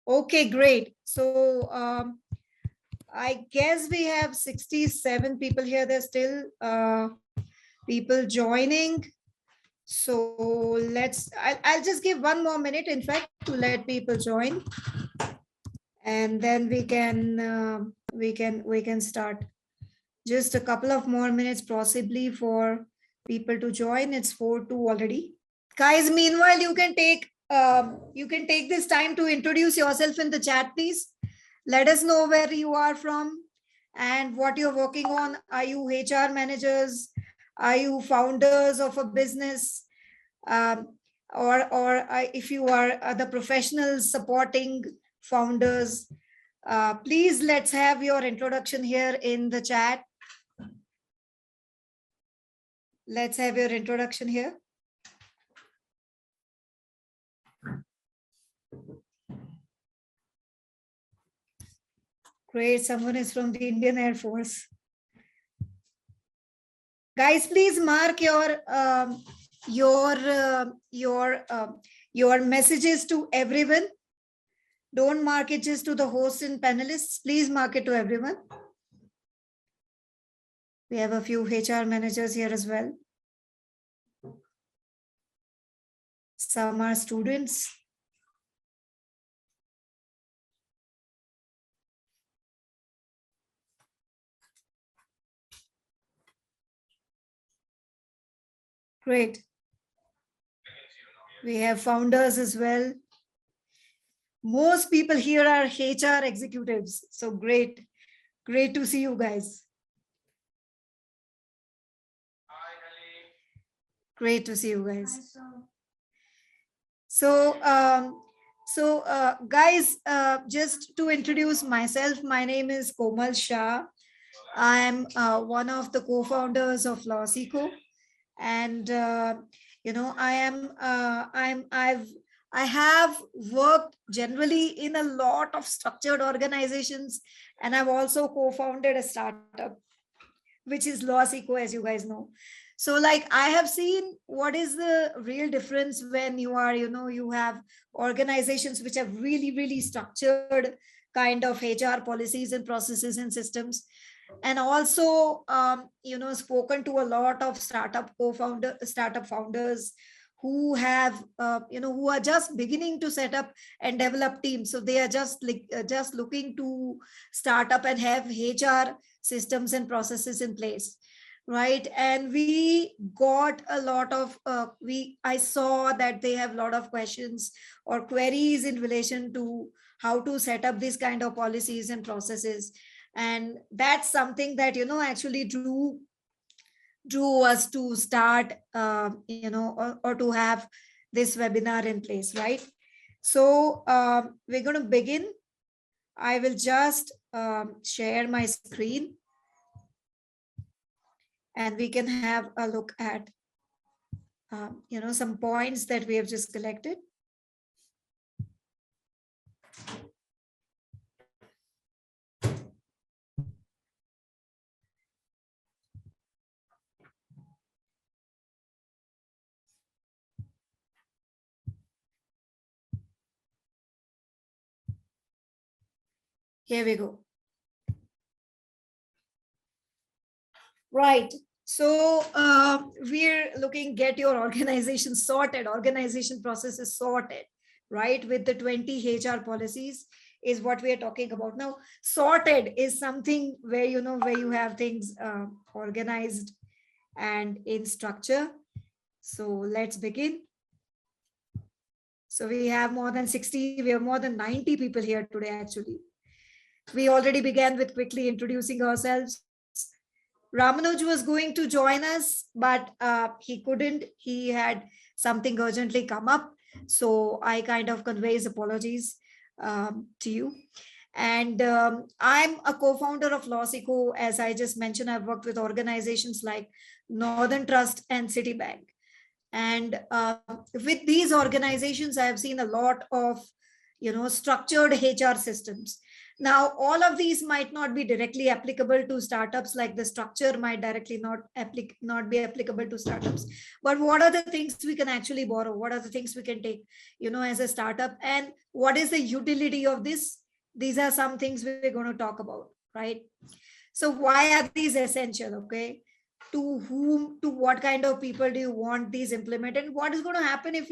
Okay, great. So I guess we have 67 people here. There's still people joining. So I'll just give one more minute, in fact, to let people join, and then we can start. Just a couple of more minutes, possibly, for people to join. It's 4:02 already. Guys, meanwhile, you can take this time to introduce yourself in the chat, please. Let us know where you are from and what you're working on. Are you HR managers? Are you founders of a business? Or if you are the professionals supporting founders, please let's have your introduction here in the chat. Let's have your introduction here. Great, someone is from the Indian Air Force. Guys, please mark your messages to everyone. Don't mark it just to the hosts and panelists. Please mark it to everyone. We have a few HR managers here as well. Some are students. Great. We have founders as well. Most people here are HR executives. So great. Great to see you guys. Great to see you guys. So, guys, just to introduce myself, my name is Komal Shah. I am one of the co-founders of LawSikho, and I have worked generally in a lot of structured organizations, and I've also co-founded a startup, which is LawSikho, as you guys know. So like I have seen what is the real difference when you are, you have organizations which have really, really structured kind of HR policies and processes and systems. And also, spoken to a lot of startup founders who have, who are just beginning to set up and develop teams. So they are just looking to start up and have HR systems and processes in place. Right. And we got a lot of, I saw that they have a lot of questions or queries in relation to how to set up these kind of policies and processes. And that's something that, actually drew us to start, or to have this webinar in place, right? So we're going to begin. I will just share my screen, and we can have a look at, some points that we have just collected. Here we go. Right. So we're looking, get your organization sorted, organization processes sorted, right? With the 20 HR policies is what we are talking about. Now, sorted is something where, where you have things organized and in structure. So let's begin. So we have more than 60, we have more than 90 people here today, actually. We already began with quickly introducing ourselves. Ramanuj was going to join us, but he couldn't. He had something urgently come up. So I kind of convey his apologies to you. And I'm a co-founder of LawSikho. As I just mentioned, I've worked with organizations like Northern Trust and Citibank. And with these organizations, I have seen a lot of, structured HR systems. Now, all of these might not be directly applicable to startups, like the structure might directly not be applicable to startups. But what are the things we can actually borrow? What are the things we can take, as a startup? And what is the utility of this? These are some things we're going to talk about, right? So why are these essential? Okay. To whom, to what kind of people do you want these implemented? What is going to happen if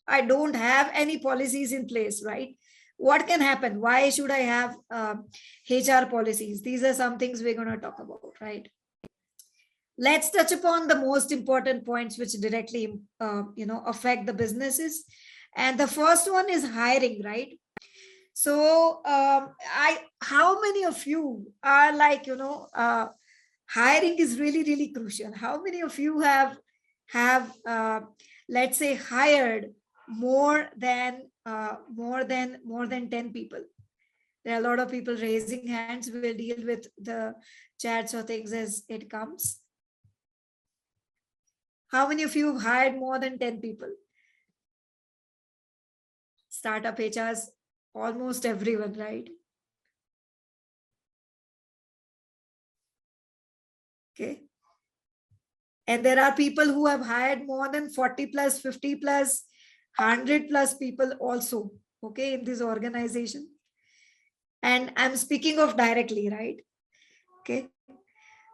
I don't have any policies in place, right? What can happen? Why should I have HR policies? These are some things we're going to talk about, right? Let's touch upon the most important points which directly, affect the businesses. And the first one is hiring, right? So, how many of you are like, hiring is really, really crucial. How many of you have let's say, hired more than 10 people? There are a lot of people raising hands. We'll deal with the chats or things as it comes. How many of you have hired more than 10 people? Startup HRs, almost everyone, right? Okay. And there are people who have hired more than 40 plus, 50 plus, 100 plus people also, okay, in this organization. And I'm speaking of directly, right? Okay.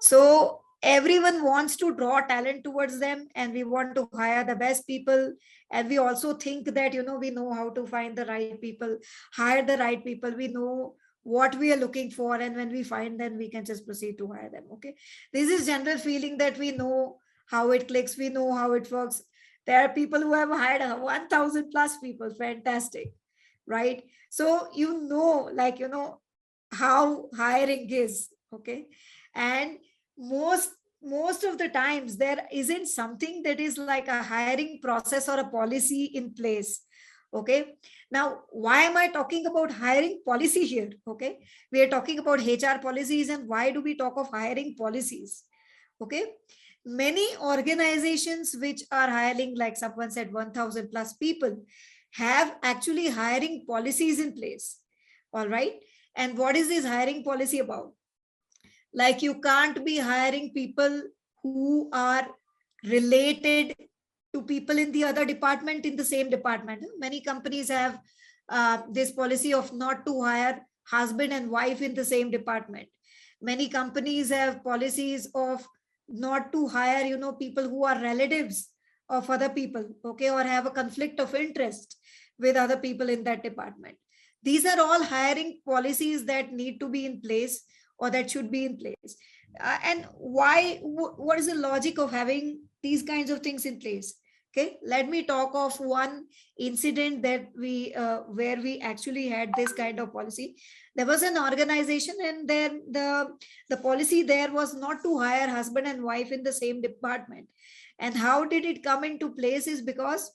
So everyone wants to draw talent towards them, and we want to hire the best people. And we also think that, we know how to find the right people, hire the right people. We know what we are looking for. And when we find them, we can just proceed to hire them. Okay. This is general feeling that we know how it clicks. We know how it works. There are people who have hired 1,000 plus people. Fantastic. Right. So, how hiring is. Okay. And most of the times there isn't something that is like a hiring process or a policy in place. Okay. Now, why am I talking about hiring policy here? Okay. We are talking about HR policies, and why do we talk of hiring policies? Okay. Many organizations which are hiring, like someone said, 1,000 plus people, have actually hiring policies in place. All right. And what is this hiring policy about? Like, you can't be hiring people who are related to people in the other department in the same department. Many companies have this policy of not to hire husband and wife in the same department. Many companies have policies of not to hire, people who are relatives of other people, okay, or have a conflict of interest with other people in that department. These are all hiring policies that need to be in place, or that should be in place. And why? What is the logic of having these kinds of things in place? Okay, let me talk of one incident that we where we actually had this kind of policy. There was an organization, and then the policy there was not to hire husband and wife in the same department. And how did it come into place is because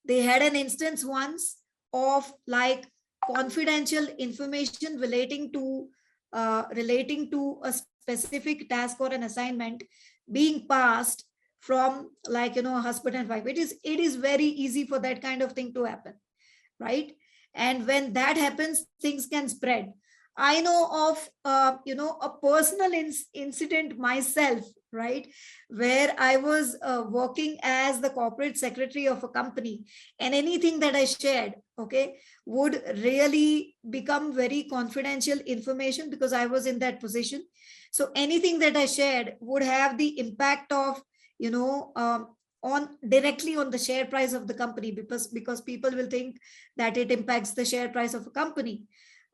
they had an instance once of like confidential information relating to a specific task or an assignment being passed from, like, a husband and wife. It is very easy for that kind of thing to happen, right? And when that happens, things can spread. I know of a personal incident myself, right, where I was working as the corporate secretary of a company, and anything that I shared, okay, would really become very confidential information because I was in that position. So anything that I shared would have the impact of, on directly on the share price of the company, because people will think that it impacts the share price of a company.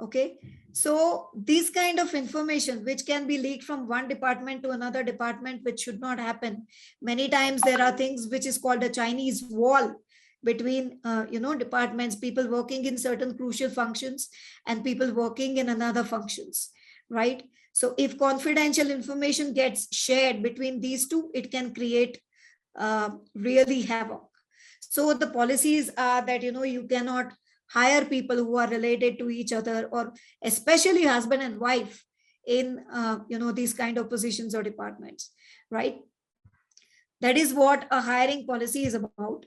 Okay. So this kind of information which can be leaked from one department to another department, which should not happen. Many times there are things which is called a Chinese wall between departments, people working in certain crucial functions and people working in another functions, right? So if confidential information gets shared between these two, it can create really havoc. So the policies are that, you cannot hire people who are related to each other, or especially husband and wife, in these kind of positions or departments, right? That is what a hiring policy is about.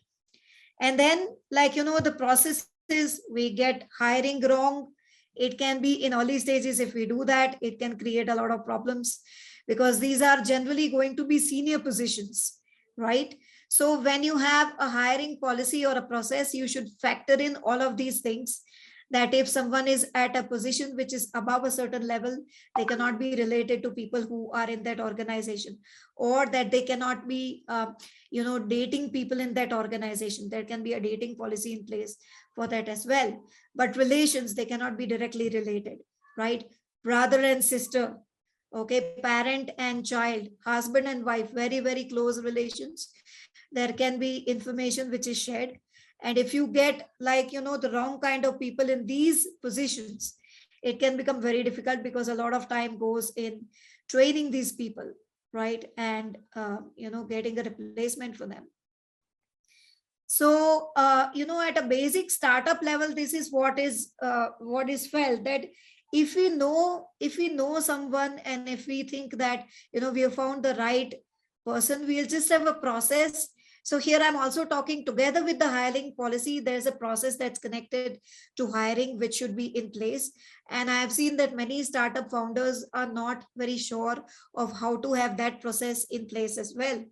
And then, like, the process is, we get hiring wrong, It can be in early stages. If we do that, it can create a lot of problems, because these are generally going to be senior positions, right? So when you have a hiring policy or a process, you should factor in all of these things, that if someone is at a position which is above a certain level, they cannot be related to people who are in that organization, or that they cannot be dating people in that organization. There can be a dating policy in place for that as well. But relations, they cannot be directly related, right? Brother and sister, okay, parent and child, husband and wife, very, very close relations. There can be information which is shared. And if you get the wrong kind of people in these positions, it can become very difficult, because a lot of time goes in training these people, right? And getting a replacement for them. So at a basic startup level, this is what is felt, that if we know someone, and if we think that we have found the right person, we'll just have a process. So here I'm also talking together with the hiring policy. There's a process that's connected to hiring, which should be in place. And I have seen that many startup founders are not very sure of how to have that process in place as well.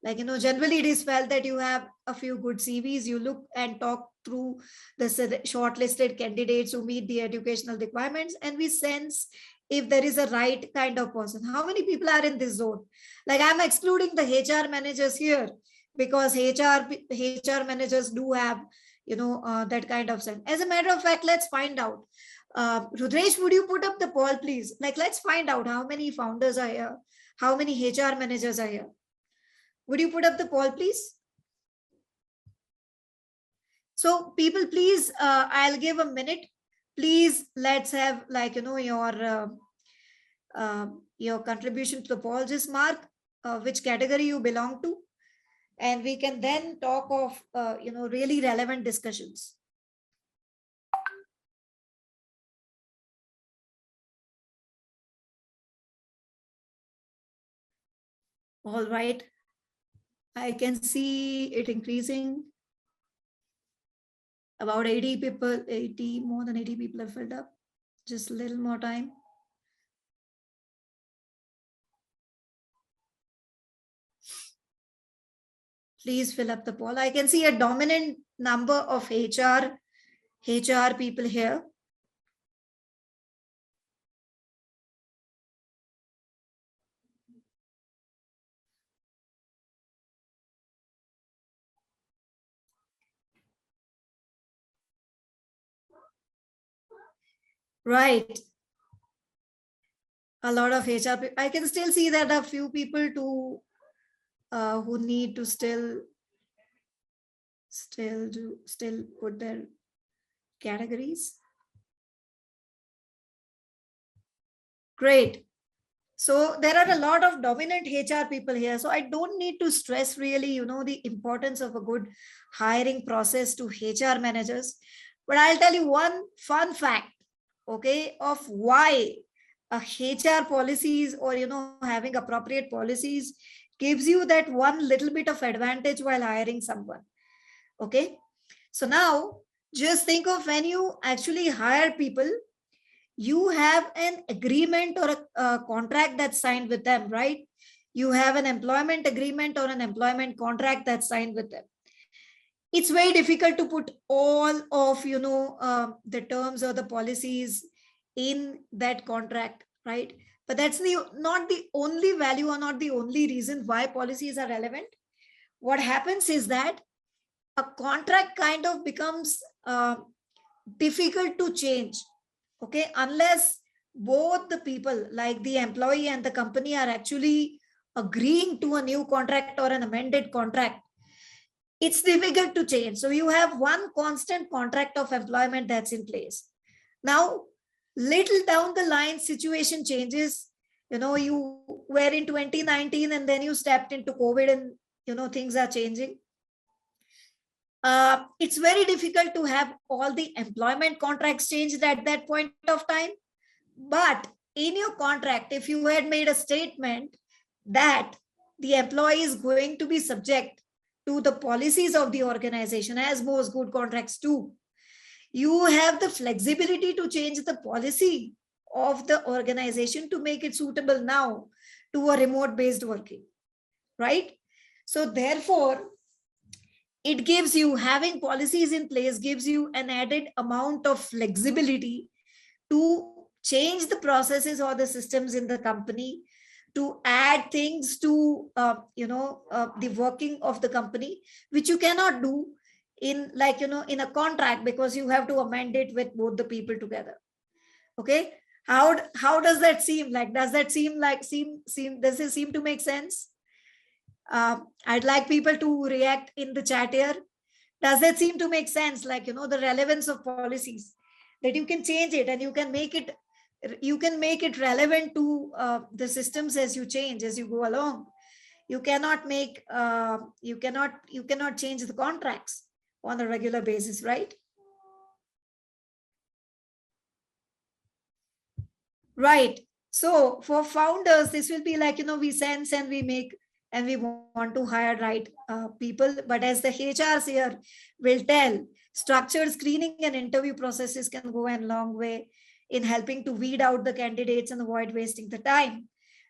Generally it is felt that you have a few good CVs, you look and talk through the shortlisted candidates who meet the educational requirements, and we sense if there is a right kind of person. How many people are in this zone? I'm excluding the HR managers here, because HR managers do have that kind of sense. As a matter of fact, let's find out. Rudresh, would you put up the poll, please? Let's find out how many founders are here, how many HR managers are here. Would you put up the poll, please? So people, please, I'll give a minute. Please, let's have your contribution to the poll. Just mark which category you belong to, and we can then talk of really relevant discussions. All right. I can see it increasing. About 80 people, more than 80 people have filled up. Just a little more time. Please fill up the poll. I can see a dominant number of HR people here. Right. A lot of HR people. I can still see that a few people who need to still put their categories. Great. So there are a lot of dominant HR people here. So I don't need to stress really, the importance of a good hiring process to HR managers. But I'll tell you one fun fact, okay, of why HR policies, or, having appropriate policies gives you that one little bit of advantage while hiring someone. Okay. So now just think of when you actually hire people, you have an agreement or a contract that's signed with them, right? You have an employment agreement or an employment contract that's signed with them. It's very difficult to put all of, the terms or the policies in that contract, right? But that's not the only value or not the only reason why policies are relevant. What happens is that a contract kind of becomes difficult to change, okay, unless both the people, like the employee and the company, are actually agreeing to a new contract or an amended contract. It's difficult to change. So you have one constant contract of employment that's in place. Now, little down the line, situation changes. You were in 2019 and then you stepped into COVID, and things are changing. It's very difficult to have all the employment contracts changed at that point of time. But in your contract, if you had made a statement that the employee is going to be subject to the policies of the organization, as most good contracts do, You have the flexibility to change the policy of the organization to make it suitable now to a remote based working, right? So therefore, it gives you, having policies in place gives you an added amount of flexibility to change the processes or the systems in the company, to add things to the working of the company, which you cannot do in, like, in a contract, because you have to amend it with both the people together. Okay, how does that seem? Like, does that seem like does it seem to make sense? I'd like people to react in the chat here. Does that seem to make sense? Like, the relevance of policies, that you can change it and you can make it relevant to the systems as you change, as you go along. You cannot make you cannot change the contracts on a regular basis, right? Right. So for founders, this will be like, we sense and we make and we want to hire right people. But as the HRs here will tell, structured screening and interview processes can go a long way in helping to weed out the candidates and avoid wasting the time,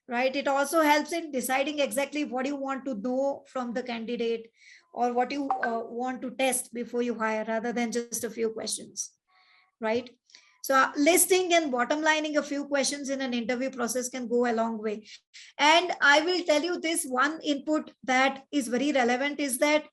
right? It also helps in deciding exactly what you want to know from the candidate, or what you want to test before you hire, rather than just a few questions, right? So listing and bottom lining a few questions in an interview process can go a long way. And I will tell you this one input that is very relevant is that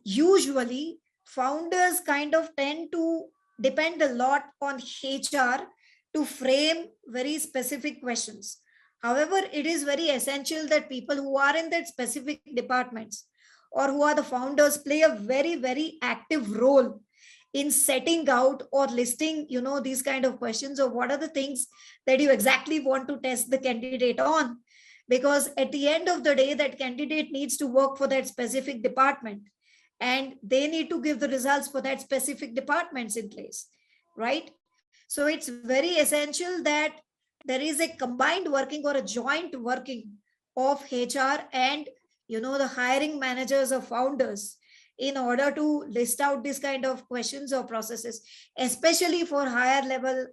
usually founders kind of tend to depend a lot on HR to frame very specific questions. However, it is very essential that people who are in that specific departments, or who are the founders, play a very, very active role in setting out or listing, these kind of questions, or what are the things that you exactly want to test the candidate on. Because at the end of the day, that candidate needs to work for that specific department, and they need to give the results for that specific departments in place, right? So it's very essential that there is a combined working or a joint working of HR and, the hiring managers or founders, in order to list out this kind of questions or processes, especially for higher level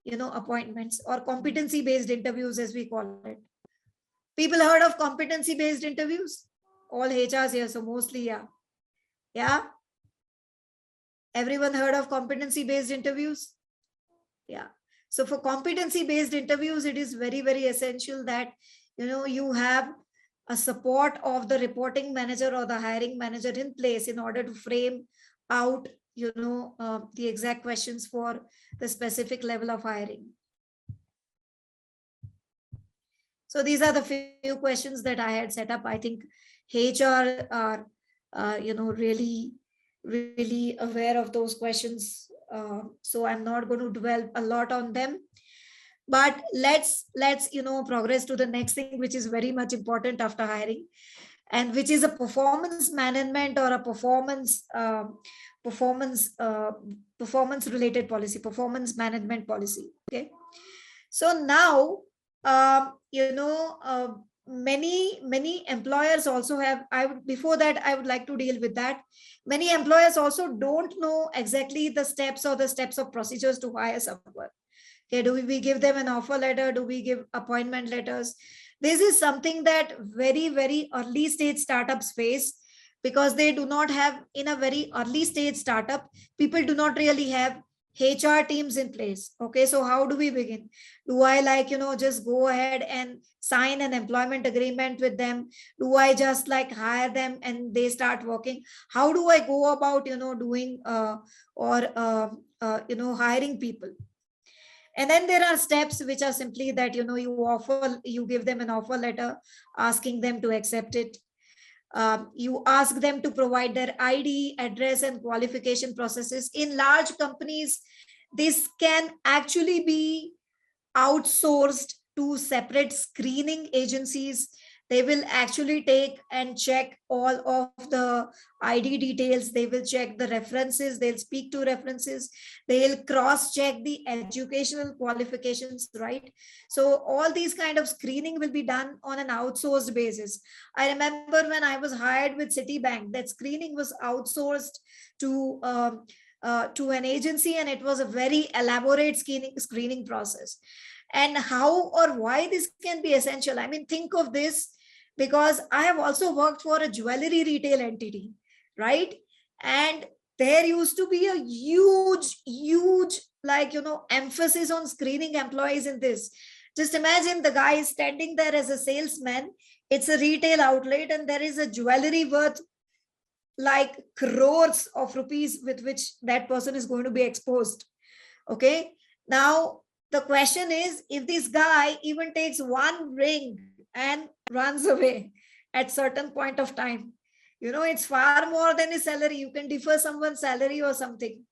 appointments, or competency based interviews, as we call it. People heard of competency based interviews? All HRs here, so mostly, yeah. Everyone heard of competency based interviews? Yeah. So for competency based interviews, it is very, very essential that you have a support of the reporting manager or the hiring manager in place, in order to frame out the exact questions for the specific level of hiring. So these are the few questions that I had set up. I think HR are really, really aware of those questions, so I'm not going to dwell a lot on them. But let's progress to the next thing, which is very much important after hiring, and which is a performance management, or a performance related policy, performance management policy. Okay, so now many employers also have, before that I would like to deal with that. Many employers also don't know exactly the steps of procedures to hire someone. Okay, do we give them an offer letter? Do we give appointment letters? This is something that very, very early stage startups face, because they do not have, in a very early stage startup, people do not really have HR teams in place. Okay, so how do we begin? Do I just go ahead and sign an employment agreement with them? Do I just hire them and they start working? How do I go about doing hiring people? And then there are steps which are simply that you give them an offer letter asking them to accept it. You ask them to provide their ID, address, and qualification processes. In large companies, this can actually be outsourced to separate screening agencies. They will actually take and check all of the ID details. They will check the references. They'll speak to references. They'll cross-check the educational qualifications, right? So all these kind of screening will be done on an outsourced basis. I remember when I was hired with Citibank, that screening was outsourced to to an agency, and it was a very elaborate screening process. And how or why this can be essential, I mean, think of this, because I have also worked for a jewelry retail entity, right? And there used to be a huge like, emphasis on screening employees in this. Just imagine the guy is standing there as a salesman. It's a retail outlet, and there is a jewelry worth like crores of rupees with which that person is going to be exposed. Okay. Now, the question is, if this guy even takes one ring and runs away at certain point of time, it's far more than his salary. You can defer someone's salary or something,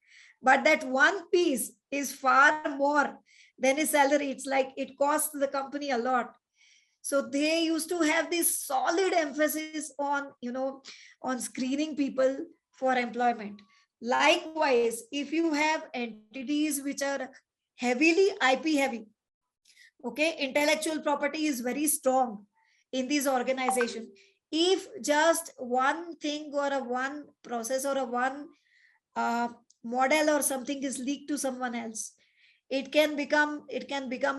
but that one piece is far more than his salary. It's like it costs the company a lot. So they used to have this solid emphasis on, on screening people for employment. Likewise, if you have entities which are heavily IP heavy, okay, intellectual property is very strong in this organization. If just one thing or a one process or a one model or something is leaked to someone else, it can become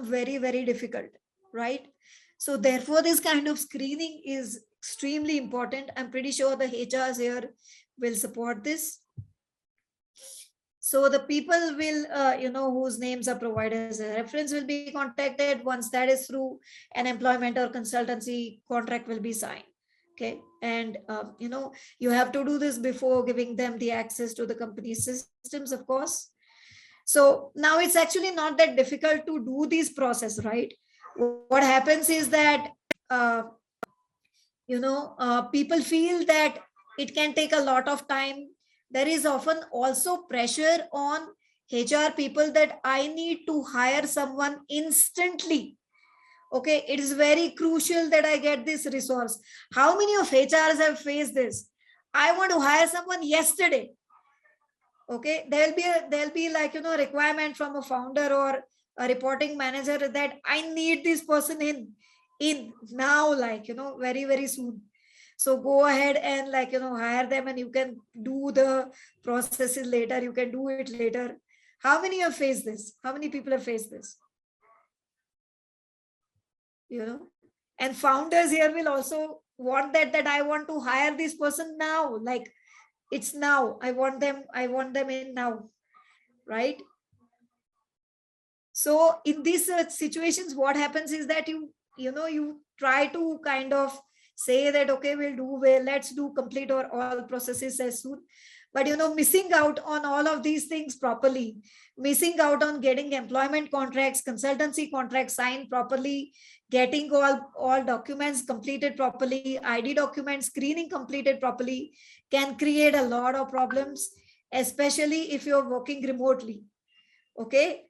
very, very difficult, right? So therefore, this kind of screening is extremely important. I'm pretty sure the HRs here will support this. So the people will, whose names are provided as a reference will be contacted. Once that is through, an employment or consultancy contract will be signed. Okay. And, you have to do this before giving them the access to the company's systems, of course. So now it's actually not that difficult to do this process, right? What happens is that, people feel that it can take a lot of time. There is often also pressure on HR people that I need to hire someone instantly. Okay, it is very crucial that I get this resource. How many of HRs have faced this? I want to hire someone yesterday. Okay, there'll be like, requirement from a founder or a reporting manager that I need this person in now, like, very, very soon. So go ahead and, like, hire them, and you can do the processes later. You can do it later. How many have faced this? How many people have faced this? And founders here will also want that I want to hire this person now. Like, it's now. I want them in now, right? So in these situations, what happens is that you try to kind of say that, okay, let's do complete or all processes as soon. But, missing out on all of these things properly, missing out on getting employment contracts, consultancy contracts signed properly, getting all documents completed properly, ID documents screening completed properly, can create a lot of problems, especially if you're working remotely. Okay.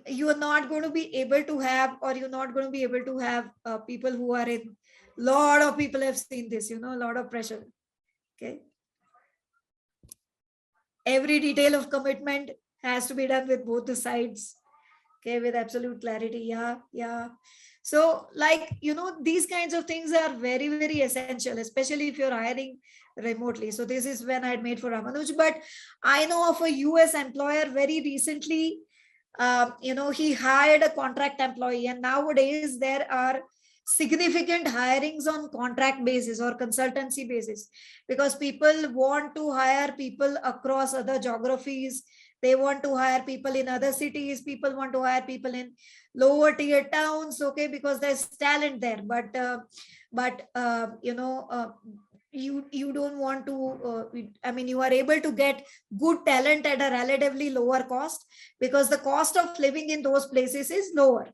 You are not going to be able to have, or you're not going to be able to have people who are in, lot of people have seen this, a lot of pressure. Okay. Every detail of commitment has to be done with both the sides. Okay. With absolute clarity. Yeah. So, like, these kinds of things are very, very essential, especially if you're hiring remotely. So this is when I had made for Ramanuj, but I know of a US employer very recently. He hired a contract employee, and nowadays there are significant hirings on contract basis or consultancy basis, because people want to hire people across other geographies. They want to hire people in other cities. People want to hire people in lower tier towns. Okay, because there's talent there. But you don't want to, you are able to get good talent at a relatively lower cost, because the cost of living in those places is lower.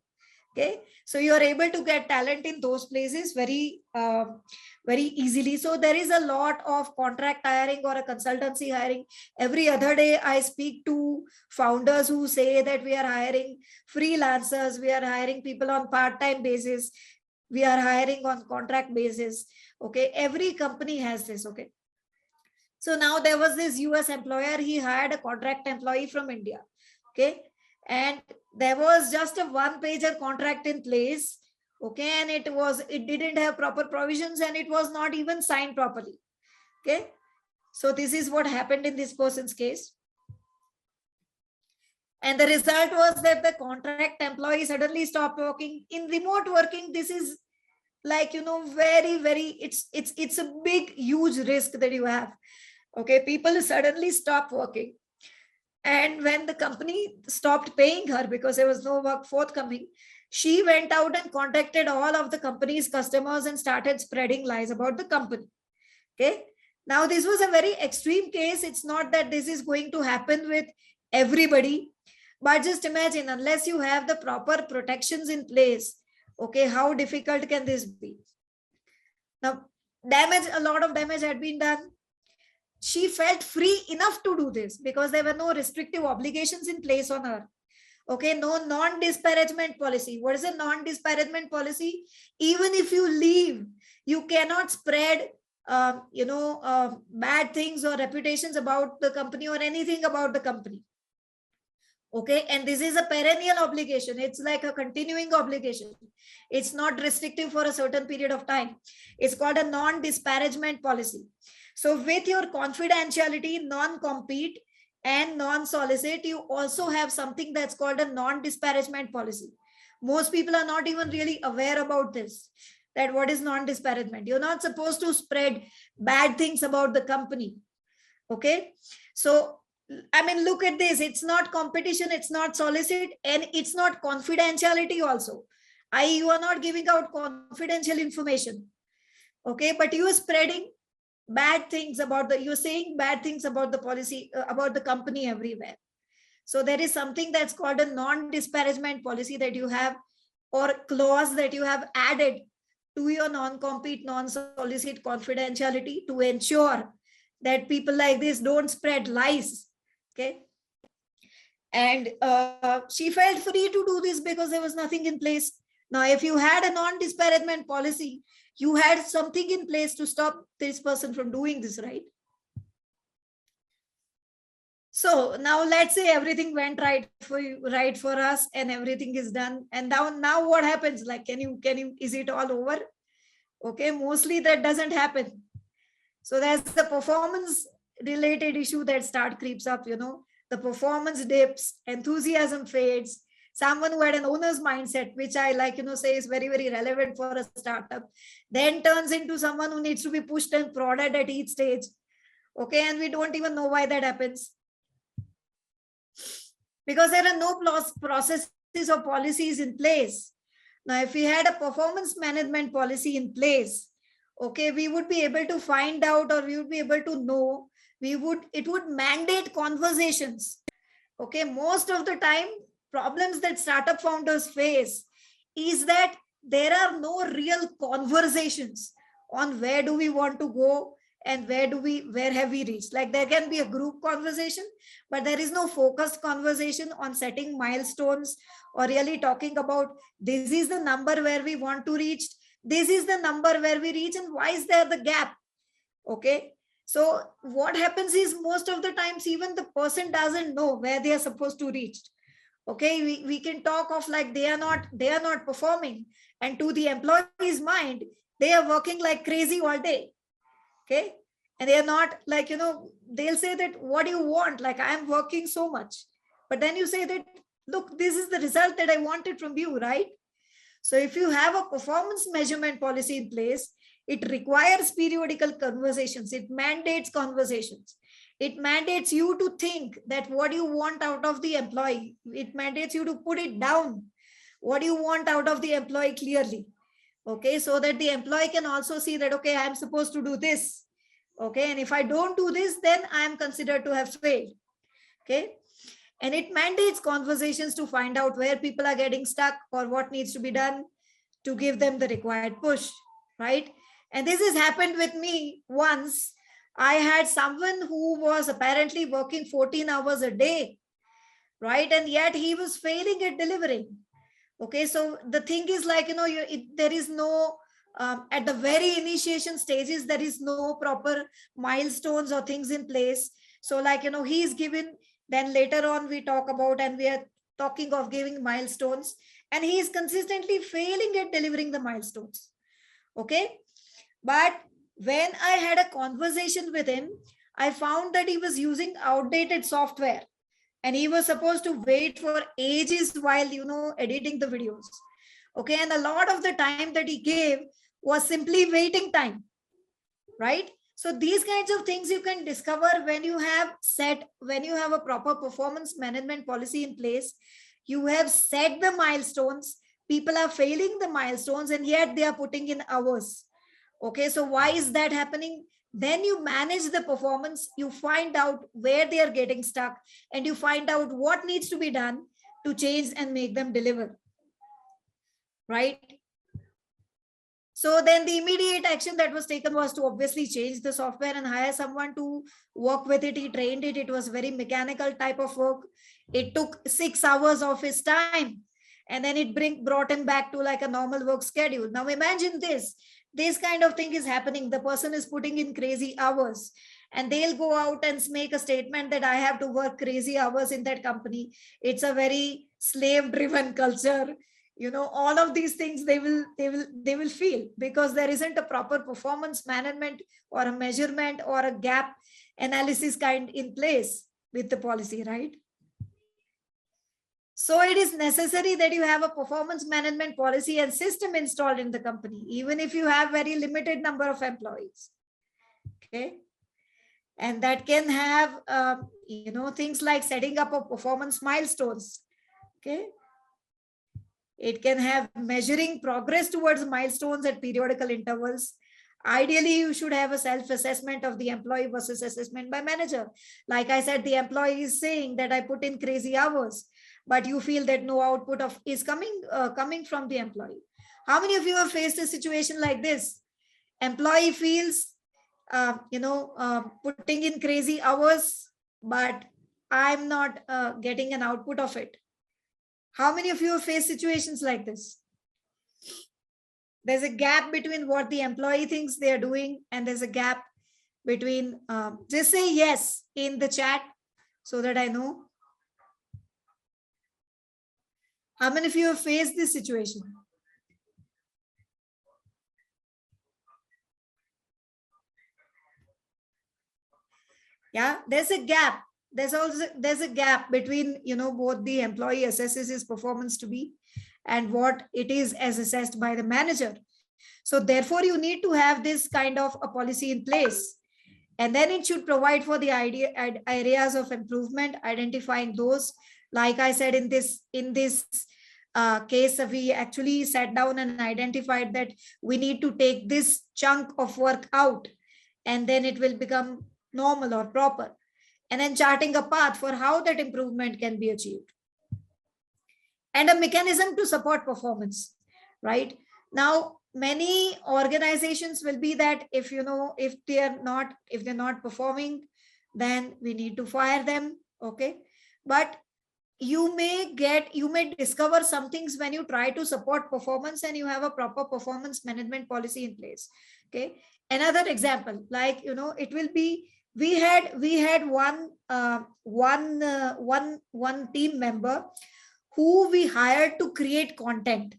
Okay, so you are able to get talent in those places very easily. So there is a lot of contract hiring or a consultancy hiring. Every other day I speak to founders who say that we are hiring freelancers, we are hiring people on part-time basis, we are hiring on contract basis. Okay, every company has this. Okay, so now there was this US employer, he hired a contract employee from India. Okay, and there was just a one-pager contract in place. Okay, and it didn't have proper provisions, and it was not even signed properly. Okay, so this is what happened in this person's case. And the result was that the contract employee suddenly stopped working. In remote working, this is like, very, it's a big, huge risk that you have. Okay, people suddenly stop working. And when the company stopped paying her because there was no work forthcoming, she went out and contacted all of the company's customers and started spreading lies about the company. Okay. Now, this was a very extreme case. It's not that this is going to happen with everybody, but just imagine, unless you have the proper protections in place, okay, how difficult can this be? Now, a lot of damage had been done. She felt free enough to do this because there were no restrictive obligations in place on her. Okay, no non-disparagement policy. What is a non-disparagement policy? Even if you leave, you cannot spread, bad things or reputations about the company or anything about the company. Okay, and this is a perennial obligation. It's like a continuing obligation. It's not restrictive for a certain period of time. It's called a non-disparagement policy. So with your confidentiality, non-compete, and non-solicit, you also have something that's called a non-disparagement policy. Most people are not even really aware about this, that what is non-disparagement. You're not supposed to spread bad things about the company. Okay, so I mean, look at this. It's not competition, it's not solicit, and it's not confidentiality also. You are not giving out confidential information. Okay, but you are spreading bad things about you're saying bad things about the policy, about the company everywhere. So there is something that's called a non-disparagement policy that you have, or clause that you have added to your non-compete, non-solicit confidentiality to ensure that people like this don't spread lies. Okay. And she felt free to do this because there was nothing in place. Now, if you had a non-disparagement policy, you had something in place to stop this person from doing this, right? So now let's say everything went right for you, right for us, and everything is done. And now what happens? Like, is it all over? Okay, mostly that doesn't happen. So there's the performance related issue that creeps up, the performance dips, enthusiasm fades. Someone who had an owner's mindset, which I say is very, very relevant for a startup, then turns into someone who needs to be pushed and prodded at each stage. Okay, and we don't even know why that happens. Because there are no processes or policies in place. Now, if we had a performance management policy in place, okay, we would be able to find out, or we would be able to know, it would mandate conversations. Okay, most of the time, problems that startup founders face is that there are no real conversations on where do we want to go and where have we reached. Like, there can be a group conversation, but there is no focused conversation on setting milestones or really talking about this is the number where we want to reach, this is the number where we reach, and why is there the gap. Okay, so what happens is most of the times even the person doesn't know where they are supposed to reach. Okay, we can talk of like they are not performing, and to the employee's mind they are working like crazy all day. Okay, and they are not like, they'll say that what do you want, like I am working so much, but then you say that look, this is the result that I wanted from you, right? So if you have a performance measurement policy in place, it requires periodical conversations, it mandates conversations, it mandates you to think that what you want out of the employee, it mandates you to put it down, what you want out of the employee clearly. Okay, so that the employee can also see that, okay, I'm supposed to do this. Okay, and if I don't do this, then I am considered to have failed. Okay, and it mandates conversations to find out where people are getting stuck or what needs to be done to give them the required push, right? And this has happened with me once. I had someone who was apparently working 14 hours a day, right? And yet he was failing at delivering. Okay, so the thing is like, there is no, at the very initiation stages, there is no proper milestones or things in place. So like, he's given, then later on we talk about, and we are talking of giving milestones, and he is consistently failing at delivering the milestones. Okay, but when I had a conversation with him, I found that he was using outdated software. and he was supposed to wait for ages while, editing the videos. Okay, and a lot of the time that he gave was simply waiting time, right? So these kinds of things you can discover when you have a proper performance management policy in place. You have set the milestones, people are failing the milestones, and yet they are putting in hours. Okay, so why is that happening? Then you manage the performance, you find out where they are getting stuck, and you find out what needs to be done to change and make them deliver, right? So then the immediate action that was taken was to obviously change the software and hire someone to work with it. He trained it. It was very mechanical type of work. It took 6 hours of his time, and then it brought him back to like a normal work schedule. Now imagine this kind of thing is happening. The person is putting in crazy hours, and they'll go out and make a statement that I have to work crazy hours in that company. It's a very slave driven culture. All of these things they will feel, because there isn't a proper performance management or a measurement or a gap analysis kind in place with the policy, right? So it is necessary that you have a performance management policy and system installed in the company, even if you have very limited number of employees. Okay, and that can have things like setting up of performance milestones. Okay, it can have measuring progress towards milestones at periodical intervals. Ideally, you should have a self-assessment of the employee versus assessment by manager. Like I said, the employee is saying that I put in crazy hours, but you feel that no output is coming from the employee. How many of you have faced a situation like this? Employee feels, putting in crazy hours, but I'm not getting an output of it. How many of you have faced situations like this? There's a gap between what the employee thinks they are doing, and there's a gap between, just say yes in the chat so that I know. How many of you have faced this situation? Yeah, there's a gap. There's a gap between, both the employee assesses his performance to be and what it is as assessed by the manager. So therefore you need to have this kind of a policy in place, and then it should provide for the areas of improvement, identifying those. Like I said, in this case, we actually sat down and identified that we need to take this chunk of work out, and then it will become normal or proper, and then charting a path for how that improvement can be achieved, and a mechanism to support performance. Right now, many organizations will be that if they're not performing, then we need to fire them. Okay, but you may discover some things when you try to support performance and you have a proper performance management policy in place. Okay, another example, like it will be, we had one team member who we hired to create content.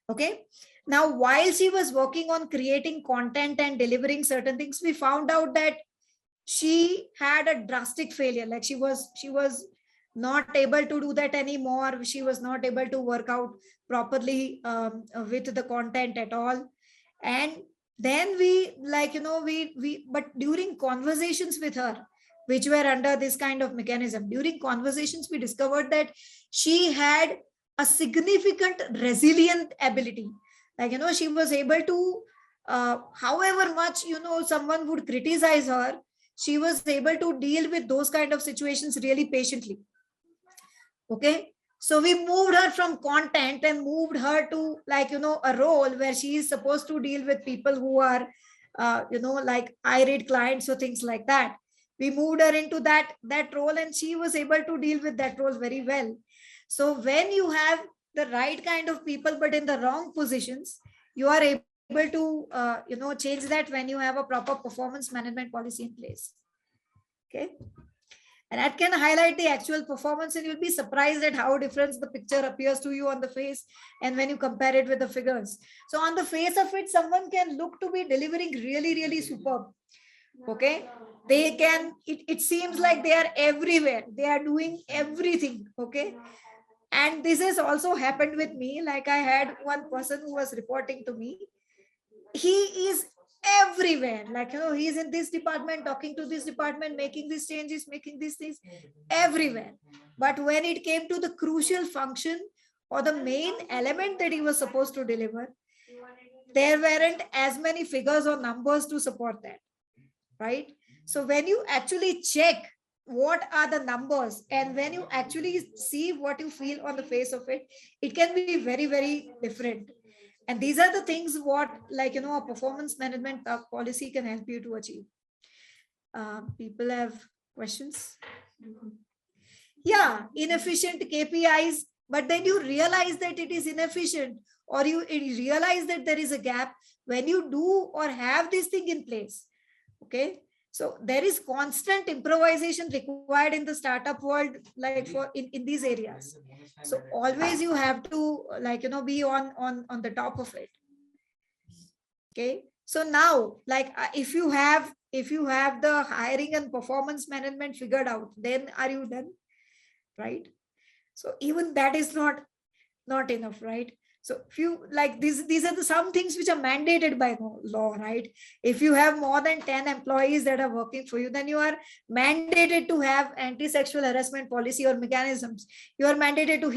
Okay, now while she was working on creating content and delivering certain things, we found out that she had a drastic failure. Like she was not able to do that anymore. She was not able to work out properly with the content at all. And then but during conversations with her, which were under this kind of mechanism, during conversations we discovered that she had a significant resilient ability. Like she was able to, however much someone would criticize her, she was able to deal with those kind of situations really patiently. Okay, so we moved her from content and moved her to a role where she is supposed to deal with people who are like irate clients or things like that. We moved her into that role, and she was able to deal with that role very well. So when you have the right kind of people but in the wrong positions, you are able to change that when you have a proper performance management policy in place. Okay, and that can highlight the actual performance, and you'll be surprised at how different the picture appears to you on the face and when you compare it with the figures. So on the face of it, someone can look to be delivering really superb, Okay, they can, it seems like they are everywhere, they are doing everything. Okay, and this has also happened with me. Like I had one person who was reporting to me, he is everywhere, like he's in this department, talking to this department, making these changes, making these things everywhere. But when it came to the crucial function or the main element that he was supposed to deliver, there weren't as many figures or numbers to support that, right? So when you actually check what are the numbers, and when you actually see what you feel on the face of it, it can be very, very different. And these are the things what, like, a performance management policy can help you to achieve. People have questions? Yeah, inefficient KPIs, but then you realize that it is inefficient, or you realize that there is a gap when you do or have this thing in place. Okay, so there is constant improvisation required in the startup world, like for in these areas. So always you have to, like, be on the top of it. Okay, so now, like, if you have the hiring and performance management figured out, then are you done? Right? So even that is not enough, right? So if you, like, these are the some things which are mandated by law, right? If you have more than 10 employees that are working for you, then you are mandated to have anti-sexual harassment policy or mechanisms. You are mandated to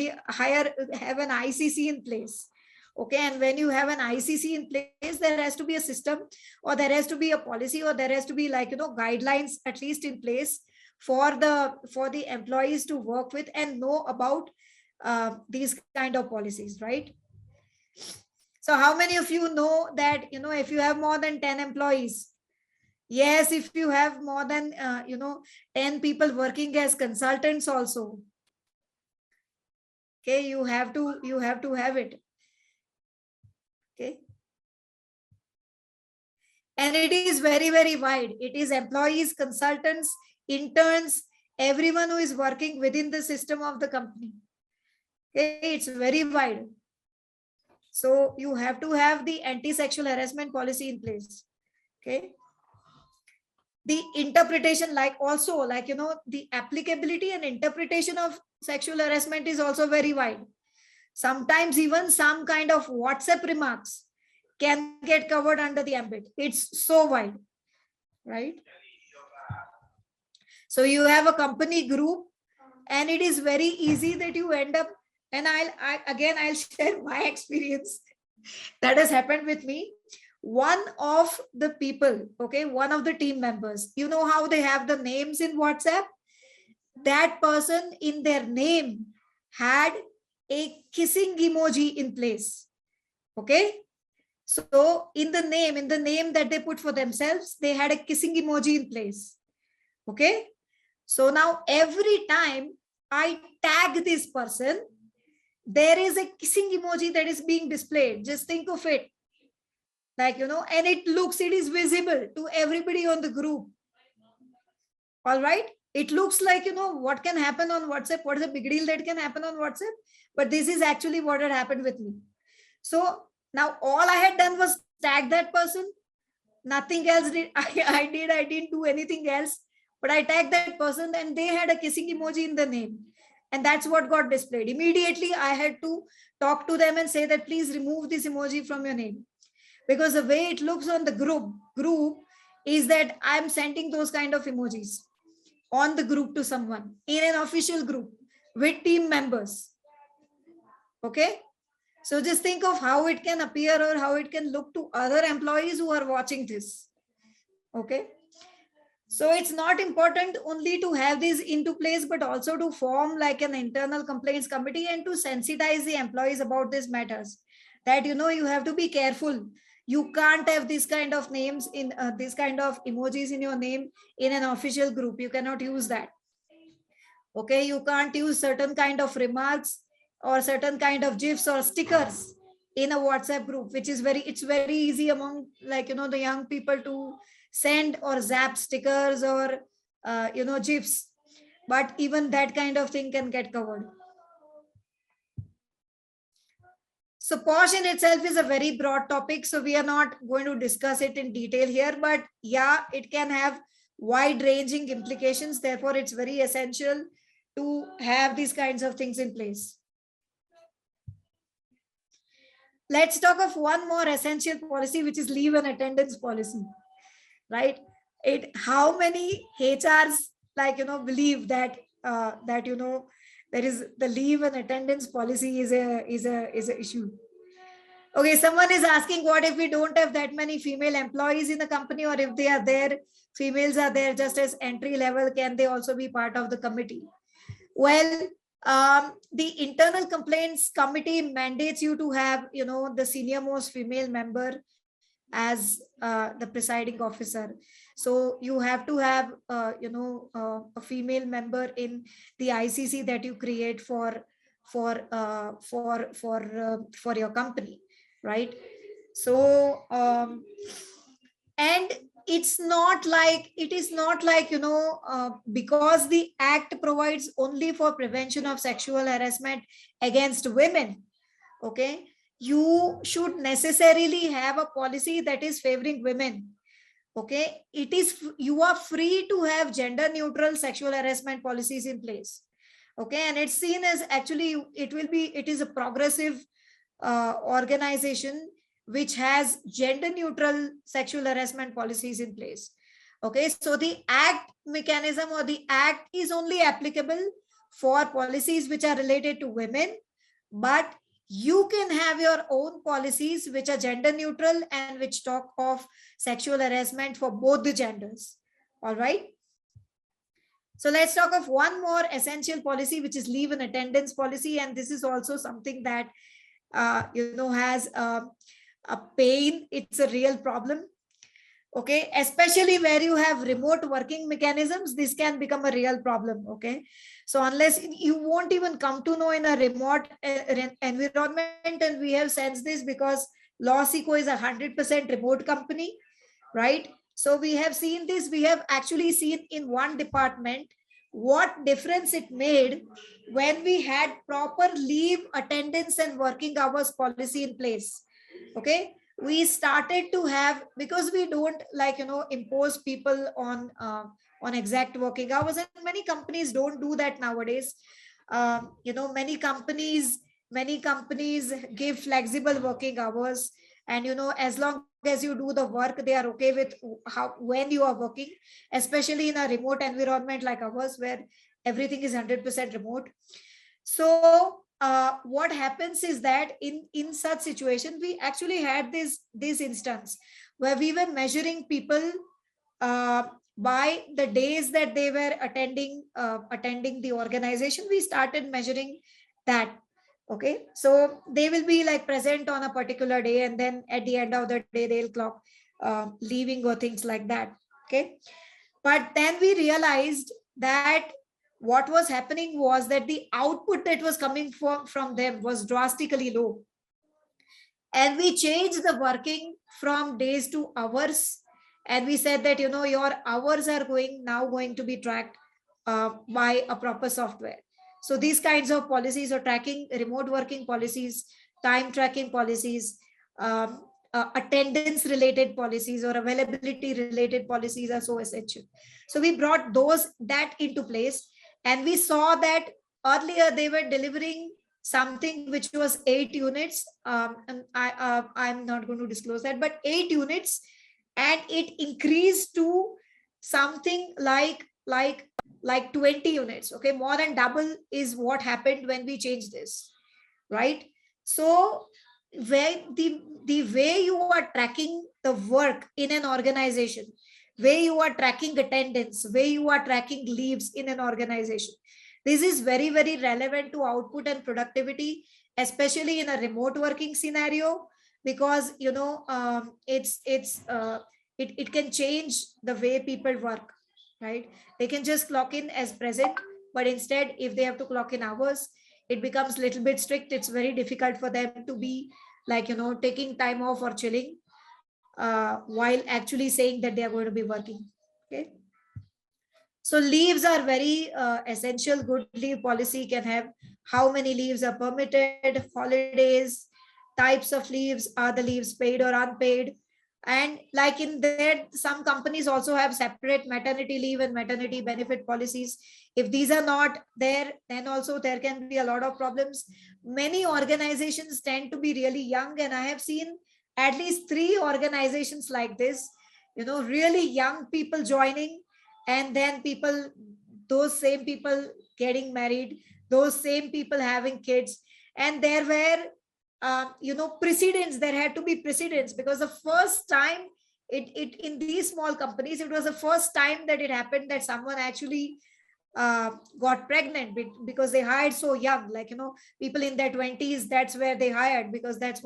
have an ICC in place. Okay, and when you have an ICC in place, there has to be a system, or there has to be a policy, or there has to be, like, guidelines at least in place for the employees to work with and know about these kind of policies, right? So how many of you know that, if you have more than 10 employees, yes, if you have more than 10 people working as consultants also, okay, you have to have it. Okay, and it is very, very wide. It is employees, consultants, interns, everyone who is working within the system of the company. Okay, it's very wide. So you have to have the anti-sexual harassment policy in place. Okay, the interpretation, like, also, like, the applicability and interpretation of sexual harassment is also very wide. Sometimes even some kind of WhatsApp remarks can get covered under the ambit. It's so wide, right? So you have a company group, and it is very easy that you end up, and I'll share my experience that has happened with me. One of the people, okay, one of the team members, you know how they have the names in WhatsApp? That person, in their name, had a kissing emoji in place. Okay, so in the name that they put for themselves, they had a kissing emoji in place. Okay, so now every time I tag this person, there is a kissing emoji that is being displayed. Just think of it, like, and it is visible to everybody on the group. All right, it looks like, what can happen on WhatsApp, what is a big deal that can happen on WhatsApp, but this is actually what had happened with me. So now all I had done was tag that person. Nothing else did I didn't do anything else, but I tagged that person, and they had a kissing emoji in the name, and that's what got displayed. Immediately I had to talk to them and say that please remove this emoji from your name, because the way it looks on the group is that I'm sending those kind of emojis on the group to someone in an official group with team members. Okay, so just think of how it can appear or how it can look to other employees who are watching this. Okay, so it's not important only to have this into place, but also to form like an internal complaints committee and to sensitize the employees about these matters, that you have to be careful. You can't have this kind of names in this kind of emojis in your name in an official group. You cannot use that. Okay, you can't use certain kind of remarks or certain kind of gifs or stickers in a WhatsApp group, which is it's very easy among, like, the young people to send or zap stickers or gifs, but even that kind of thing can get covered. So posh in itself is a very broad topic, so we are not going to discuss it in detail here, but yeah, it can have wide ranging implications. Therefore, it's very essential to have these kinds of things in place. Let's talk of one more essential policy, which is leave and attendance policy, right? How many HRs believe that there is the leave and attendance policy is a issue. Okay, someone is asking, what if we don't have that many female employees in the company, or if they are there, females are there just as entry level, can they also be part of the committee? Well, the internal complaints committee mandates you to have, the senior most female member as the presiding officer. So you have to have, a female member in the ICC that you create for your company, right? So and it is not like because the act provides only for prevention of sexual harassment against women, okay, you should necessarily have a policy that is favoring women. Okay, you are free to have gender neutral sexual harassment policies in place. Okay, and it's seen as actually it is a progressive organization which has gender neutral sexual harassment policies in place. Okay, so the act mechanism or the act is only applicable for policies which are related to women, but you can have your own policies which are gender neutral and which talk of sexual harassment for both the genders. All right. So let's talk of one more essential policy, which is leave and attendance policy. And this is also something that, has a pain. It's a real problem. Okay, especially where you have remote working mechanisms, this can become a real problem. Okay, so unless you won't even come to know in a remote environment, and we have sensed this because LawSikho is 100% remote company, right? So we have seen this. We have actually seen in one department what difference it made when we had proper leave, attendance, and working hours policy in place. Okay, we started to have, because we don't impose people on exact working hours, and many companies don't do that nowadays. Many companies give flexible working hours, and as long as you do the work, they are okay with when you are working, especially in a remote environment like ours where everything is 100% remote. So what happens is that in such situation, we actually had this instance where we were measuring people by the days that they were attending the organization. We started measuring that. Okay, so they will be like present on a particular day, and then at the end of the day they'll clock leaving or things like that. Okay, but then we realized that what was happening was that the output that was coming from them was drastically low. And we changed the working from days to hours. And we said that, your hours are now going to be tracked by a proper software. So these kinds of policies or tracking, remote working policies, time tracking policies, attendance related policies or availability related policies are so essential. So we brought that into place. And we saw that earlier they were delivering something which was 8 units. And I'm not going to disclose that, but 8 units. And it increased to something like 20 units. Okay, more than double is what happened when we changed this, right? So where the way you are tracking the work in an organization, where you are tracking attendance, where you are tracking leaves in an organization, this is very, very relevant to output and productivity, especially in a remote working scenario, because it can change the way people work, right? They can just clock in as present, but instead if they have to clock in hours, it becomes a little bit strict. It's very difficult for them to be taking time off or chilling while actually saying that they are going to be working. Okay, so leaves are very essential. Good leave policy can have how many leaves are permitted, holidays, types of leaves, are the leaves paid or unpaid? And like in there, some companies also have separate maternity leave and maternity benefit policies. If these are not there, then also there can be a lot of problems. Many organizations tend to be really young, and I have seen at least 3 organizations like this, really young people joining, and then those same people getting married, those same people having kids. And there were precedents. There had to be precedents, because the first time it in these small companies, it was the first time that it happened that someone actually got pregnant, because they hired so young, like people in their 20s. That's where they hired, because that's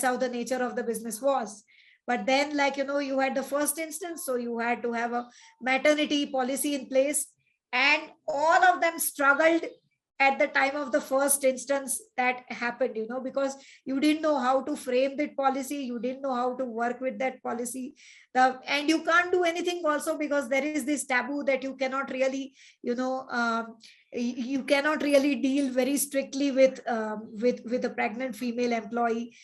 how the nature of the business was. But then, like you had the first instance, so you had to have a maternity policy in place, and all of them struggled at the time of the first instance that happened, because you didn't know how to frame that policy, you didn't know how to work with that policy. And you can't do anything also, because there is this taboo that you cannot really, you cannot really deal very strictly with a pregnant female employee,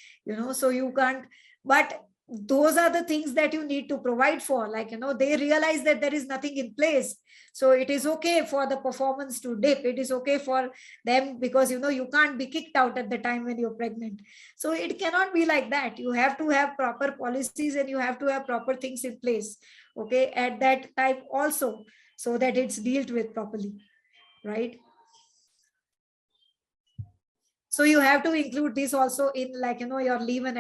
so you can't. But those are the things that you need to provide for, like they realize that there is nothing in place, so it is okay for the performance to dip, it is okay for them, because you can't be kicked out at the time when you're pregnant. So it cannot be like that. You have to have proper policies, and you have to have proper things in place, okay, at that time also, so that it's dealt with properly, right? So you have to include this also in, like your leave and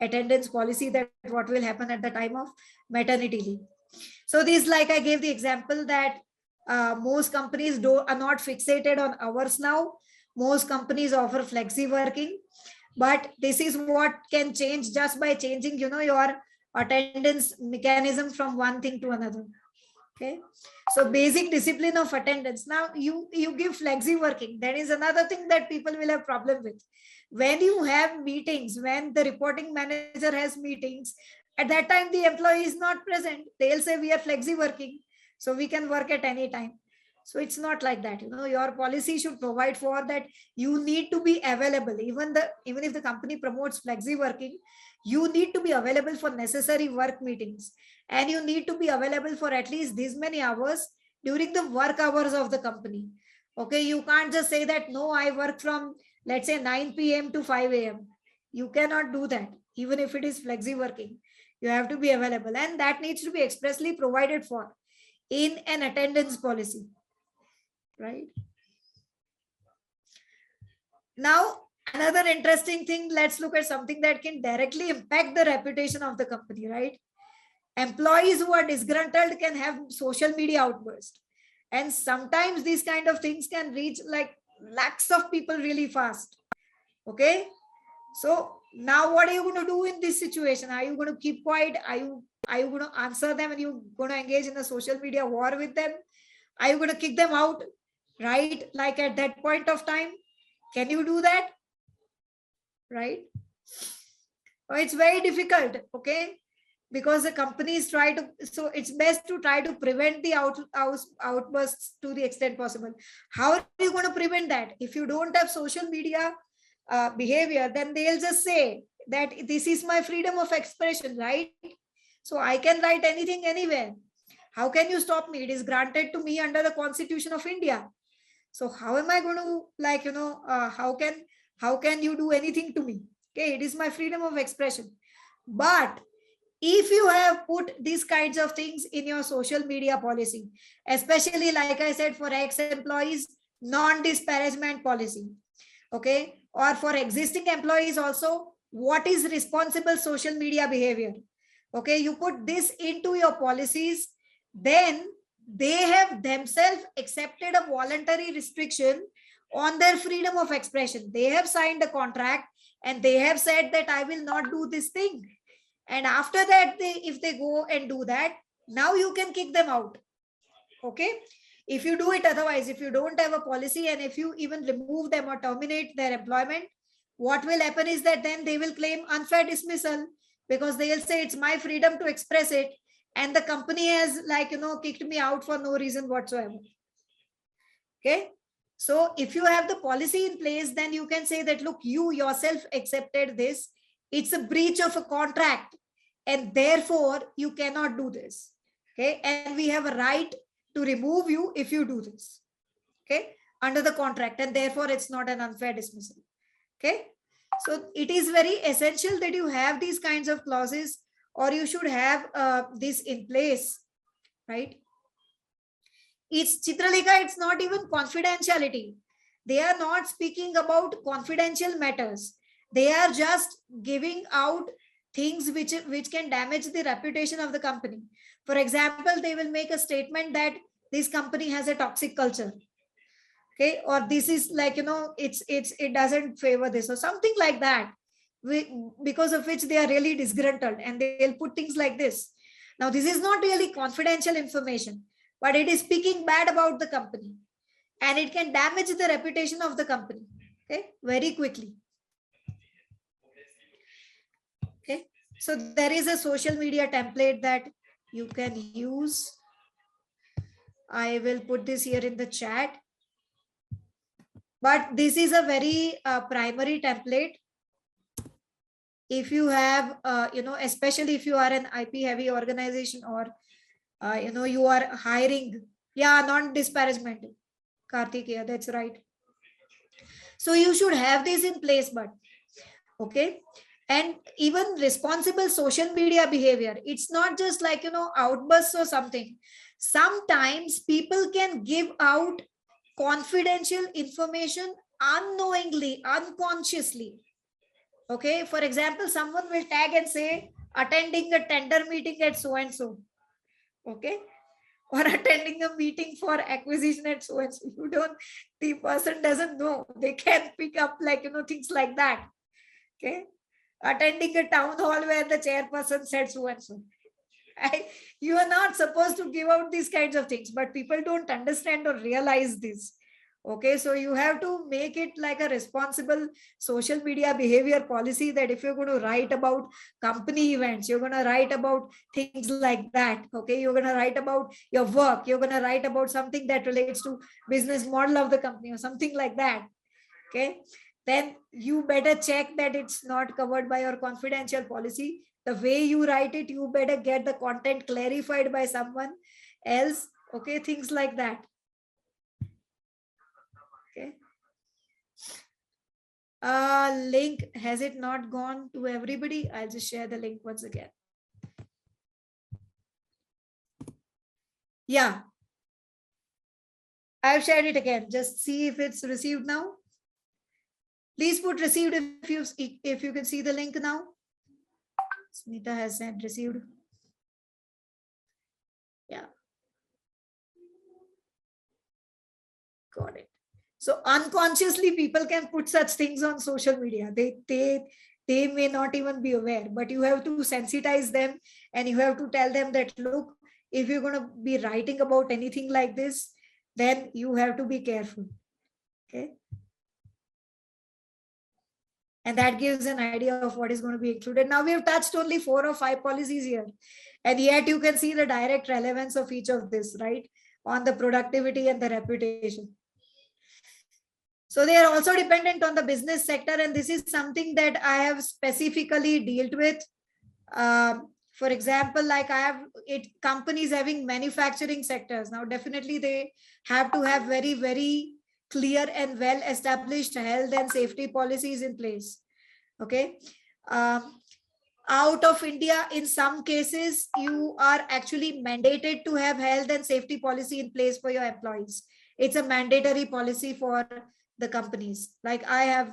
attendance policy, that what will happen at the time of maternity leave. So this, like I gave the example that most companies are not fixated on hours now. Most companies offer flexi working, but this is what can change just by changing, your attendance mechanism from one thing to another. Okay, so basic discipline of attendance. Now you give flexi working. That is another thing that people will have problem with. When you have meetings, when the reporting manager has meetings, at that time the employee is not present, they'll say we are flexi working, so we can work at any time. So it's not like that. Your policy should provide for that. You need to be available. Even if the company promotes flexi working, you need to be available for necessary work meetings, and you need to be available for at least this many hours during the work hours of the company. Okay, you can't just say that no, I work from, let's say, 9 p.m. to 5 a.m. You cannot do that, even if it is flexi working. You have to be available, and that needs to be expressly provided for in an attendance policy, right? Now, another interesting thing, let's look at something that can directly impact the reputation of the company, right? Employees who are disgruntled can have social media outbursts. And sometimes these kind of things can reach like lakhs of people really fast. Okay. So now what are you going to do in this situation? Are you going to keep quiet? Are you going to answer them, and you going to engage in a social media war with them? Are you going to kick them out? Right? Like at that point of time, can you do that? Right? Oh, it's very difficult. Okay. Because the companies try to, so it's best to try to prevent the outbursts to the extent possible. How are you going to prevent that? If you don't have social media behavior, then they'll just say that this is my freedom of expression, right? So I can write anything anywhere. How can you stop me? It is granted to me under the Constitution of India. So how am I going to, like, how can you do anything to me? Okay, it is my freedom of expression. But if you have put these kinds of things in your social media policy, especially, like I said, for ex-employees, non-disparagement policy, okay, or for existing employees also, what is responsible social media behavior? Okay, you put this into your policies, then they have themselves accepted a voluntary restriction on their freedom of expression. They have signed a contract, and they have said that I will not do this thing. And after that, if they go and do that, now you can kick them out. Okay. If you do it otherwise, if you don't have a policy, and if you even remove them or terminate their employment, what will happen is that then they will claim unfair dismissal, because they will say it's my freedom to express it, and the company has, like, kicked me out for no reason whatsoever. Okay. So if you have the policy in place, then you can say that, look, you yourself accepted this. It's a breach of a contract, and therefore you cannot do this. Okay. And we have a right to remove you if you do this. Okay. Under the contract, and therefore it's not an unfair dismissal. Okay. So it is very essential that you have these kinds of clauses, or you should have this in place, right? It's Chitralika, it's not even confidentiality. They are not speaking about confidential matters. They are just giving out things which can damage the reputation of the company. For example, they will make a statement that this company has a toxic culture. Okay, or this is like, it doesn't favor this or something like that, because of which they are really disgruntled, and they'll put things like this. Now, this is not really confidential information, but it is speaking bad about the company, and it can damage the reputation of the company, okay, very quickly. Okay, so there is a social media template that you can use. I will put this here in the chat. But this is a very primary template. If you have, especially if you are an IP heavy organization, or, you are hiring, non-disparagement, Karthikeya, that's right. So you should have this in place, but okay. And even responsible social media behavior, it's not just like, outbursts or something. Sometimes people can give out confidential information unknowingly, unconsciously. Okay, for example, someone will tag and say, attending a tender meeting at so and so. Okay, or attending a meeting for acquisition at so and so. The person doesn't know. They can pick up like, things like that. Okay, attending a town hall where the chairperson said so and so. You are not supposed to give out these kinds of things, but people don't understand or realize this. Okay, so you have to make it like a responsible social media behavior policy, that if you're going to write about company events, you're going to write about things like that. Okay, you're going to write about your work, you're going to write about something that relates to business model of the company or something like that. Okay, then you better check that it's not covered by your confidential policy. The way you write it, you better get the content clarified by someone else. Okay, things like that. Okay. Link, has it not gone to everybody? I'll just share the link once again. Yeah, I've shared it again. Just see if it's received now. Please put received if you can see the link now. Smita has said received. Yeah. Got it. So unconsciously, people can put such things on social media. They may not even be aware, but you have to sensitize them, and you have to tell them that, look, if you're going to be writing about anything like this, then you have to be careful. Okay. And that gives an idea of what is going to be included. Now we have touched only 4 or 5 policies here, and yet you can see the direct relevance of each of this, right, on the productivity and the reputation. So they are also dependent on the business sector, and this is something that I have specifically dealt with. For example, like I have companies having manufacturing sectors. Now, definitely they have to have very, very clear and well established health and safety policies in place. Okay. Out of India, in some cases, you are actually mandated to have health and safety policy in place for your employees. It's a mandatory policy for the companies. Like I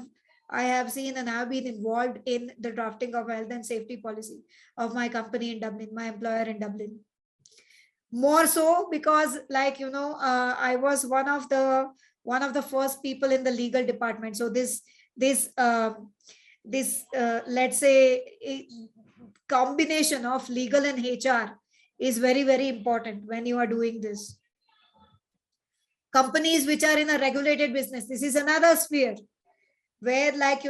have seen and have been involved in the drafting of health and safety policy of my company in Dublin, my employer in Dublin. More so because, like, I was one of the first people in the legal department. So this let's say combination of legal and HR is very, very important when you are doing this. Companies which are in a regulated business, this is another sphere where, like,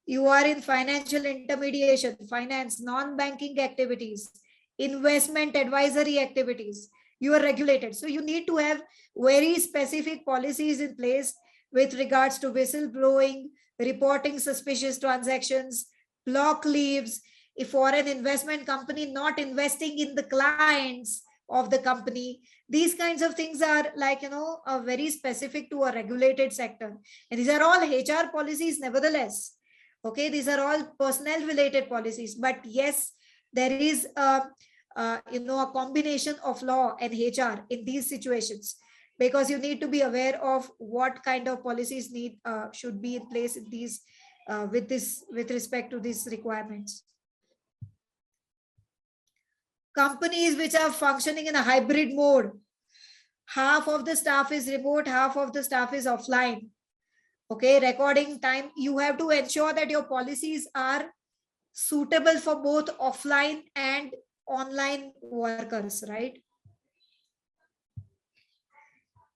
you are in financial intermediation, finance, non-banking activities, investment advisory activities. You are regulated. So you need to have very specific policies in place with regards to whistleblowing, reporting suspicious transactions, block leaves, if for an investment company not investing in the clients of the company. These kinds of things are like, are very specific to a regulated sector. And these are all HR policies nevertheless. Okay, these are all personnel related policies. But yes, there is a combination of law and HR in these situations, because you need to be aware of what kind of policies should be in place in these with respect to these requirements. Companies which are functioning in a hybrid mode, half of the staff is remote, half of the staff is offline. Okay, recording time, you have to ensure that your policies are suitable for both offline and online workers, right?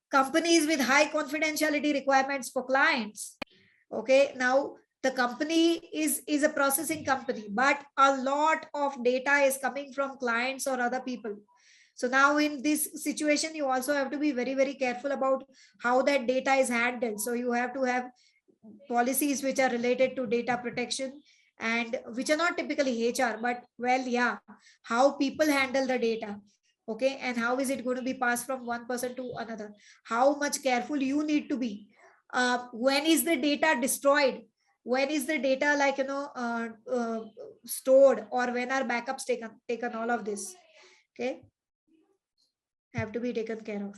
Companies with high confidentiality requirements for clients. Okay, now the company is a processing company, but a lot of data is coming from clients or other people. So now in this situation, you also have to be very, very careful about how that data is handled. So you have to have policies which are related to data protection, and which are not typically HR, but well, yeah, how people handle the data. Okay, and how is it going to be passed from one person to another? How much careful you need to be. When is the data destroyed? When is the data stored, or when are backups taken? All of this, okay, have to be taken care of.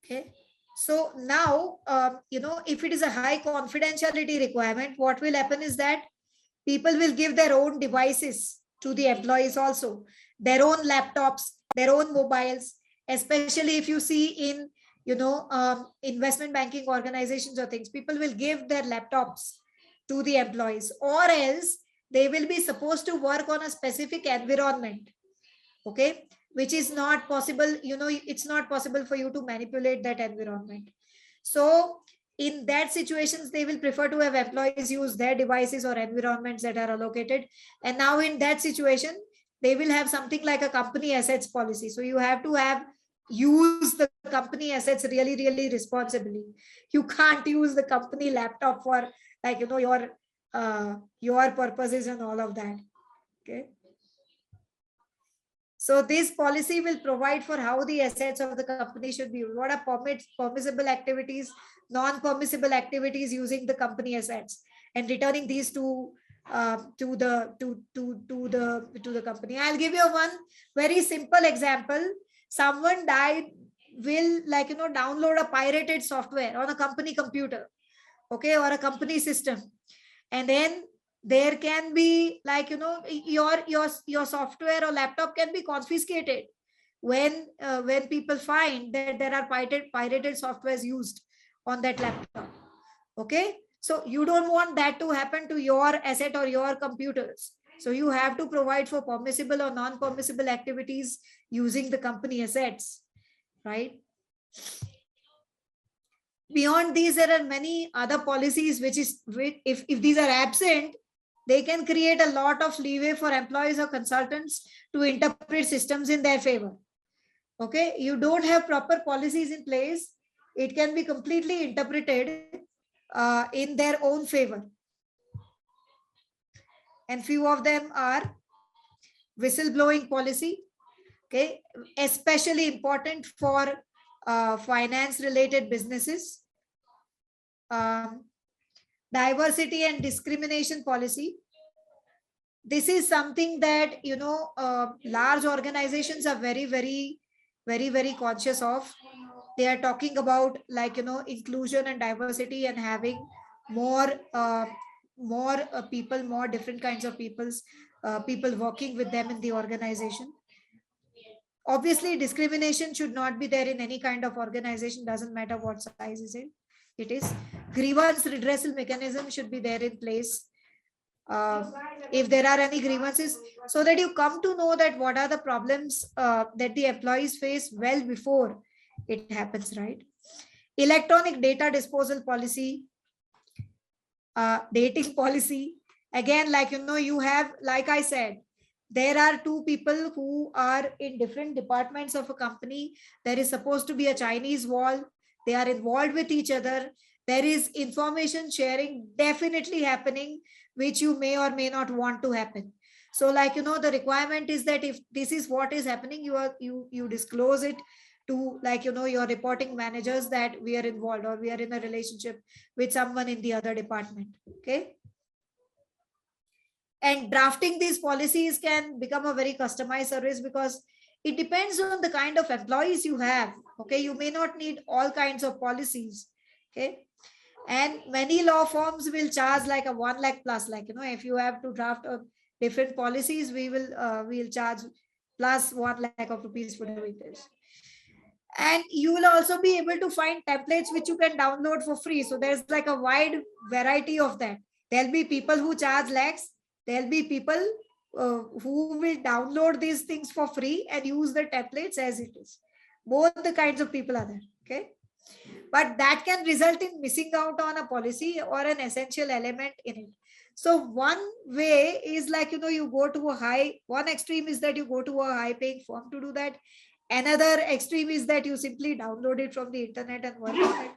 Okay, so now if it is a high confidentiality requirement, what will happen is that people will give their own devices to the employees also, their own laptops, their own mobiles, especially if you see in investment banking organizations or things, people will give their laptops to the employees, or else they will be supposed to work on a specific environment. Okay, which is not possible. It's not possible for you to manipulate that environment. So in that situations, they will prefer to have employees use their devices or environments that are allocated. And now in that situation, they will have something like a company assets policy. So you have to use the company assets really, really responsibly. You can't use the company laptop for your purposes and all of that. Okay. So this policy will provide for how the assets of the company should be used. What are permissible activities, non-permissible activities using the company assets, and returning these to the company. I'll give you one very simple example. Someone will download a pirated software on a company computer, okay, or a company system, and then there can be your software or laptop can be confiscated when people find that there are pirated softwares used on that laptop. Okay, so you don't want that to happen to your asset or your computers. So you have to provide for permissible or non-permissible activities using the company assets, right? Beyond these, there are many other policies if these are absent, they can create a lot of leeway for employees or consultants to interpret systems in their favor. Okay, you don't have proper policies in place, it can be completely interpreted in their own favor. And few of them are whistleblowing policy, okay, especially important for finance related businesses. Diversity and discrimination policy. This is something that large organizations are very, very, very, very conscious of. They are talking about inclusion and diversity, and having more people, more different kinds of people working with them in the organization. Obviously, discrimination should not be there in any kind of organization, doesn't matter what size it is. Grievance redressal mechanism should be there in place if there are any grievances, so that you come to know that what are the problems that the employees face well before it happens, right? Electronic data disposal policy, dating policy. Again, you have, like I said, there are two people who are in different departments of a company. There is supposed to be a Chinese wall. They are involved with each other. There is information sharing definitely happening, which you may or may not want to happen. So, like, the requirement is that if this is what is happening, you disclose it to, like, your reporting managers that we are involved or we are in a relationship with someone in the other department. Okay. And drafting these policies can become a very customized service because it depends on the kind of employees you have. Okay, you may not need all kinds of policies. Okay, and many law firms will charge like a 1 lakh plus, like, if you have to draft a different policies, we'll charge plus 1 lakh of rupees for doing this. And you will also be able to find templates which you can download for free. So there's like a wide variety of that. There'll be people who charge lakhs. There'll be people who will download these things for free and use the templates as it is. Both the kinds of people are there. Okay. But that can result in missing out on a policy or an essential element in it. So one way is like, you go to one extreme is that you go to a high paying firm to do that. Another extreme is that you simply download it from the internet and work on it.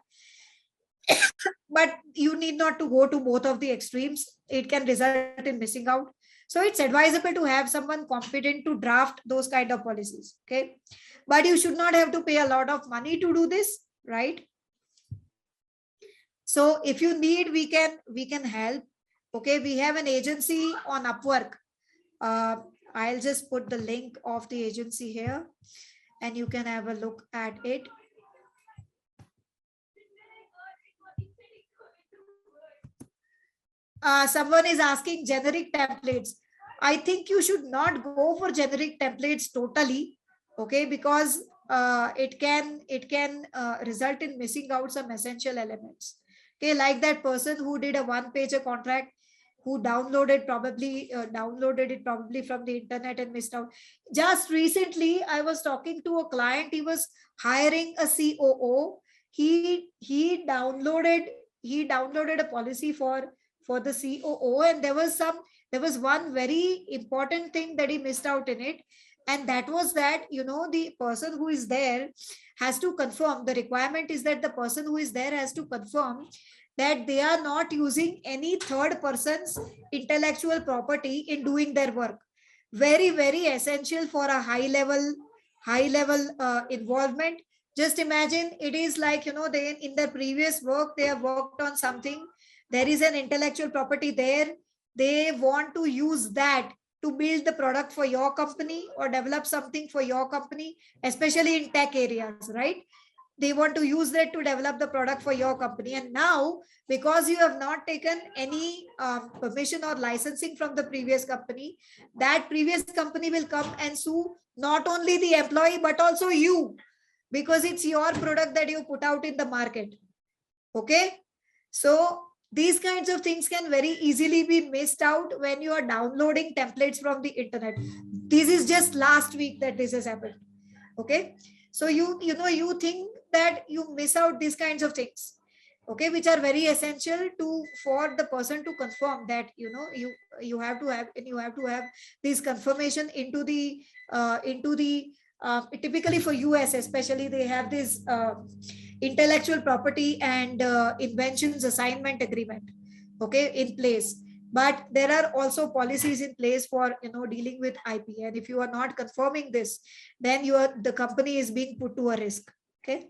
But you need not to go to both of the extremes. It can result in missing out. So it's advisable to have someone competent to draft those kind of policies. Okay. But you should not have to pay a lot of money to do this, right? So if you need, we can help. Okay. We have an agency on Upwork. I'll just put the link of the agency here and you can have a look at it. Someone is asking generic templates. I think you should not go for generic templates totally, okay, because it can result in missing out some essential elements. Okay, like that person who did a one-pager contract, who downloaded it probably from the internet and missed out. Just recently, I was talking to a client. He was hiring a COO. He downloaded a policy for the COO, and there was one very important thing that he missed out in it, and that was that the person who is there has to confirm. The requirement is that the person who is there has to confirm that they are not using any third person's intellectual property in doing their work. Very, very essential for a high level involvement. Just imagine, it is like, they in their previous work, they have worked on something. There is an intellectual property there. They want to use that to build the product for your company or develop something for your company, especially in tech areas, right? They want to use that to develop the product for your company. And now, because you have not taken any permission or licensing from the previous company, that previous company will come and sue not only the employee, but also you, because it's your product that you put out in the market. Okay. So these kinds of things can very easily be missed out when you are downloading templates from the internet. This is just last week that this has happened. Okay. So you think that you miss out these kinds of things, okay, which are very essential for the person to confirm that you have to have this confirmation into the typically for US especially, they have this intellectual property and inventions assignment agreement, okay, in place. But there are also policies in place for dealing with IP, and if you are not confirming this, then the company is being put to a risk. Okay.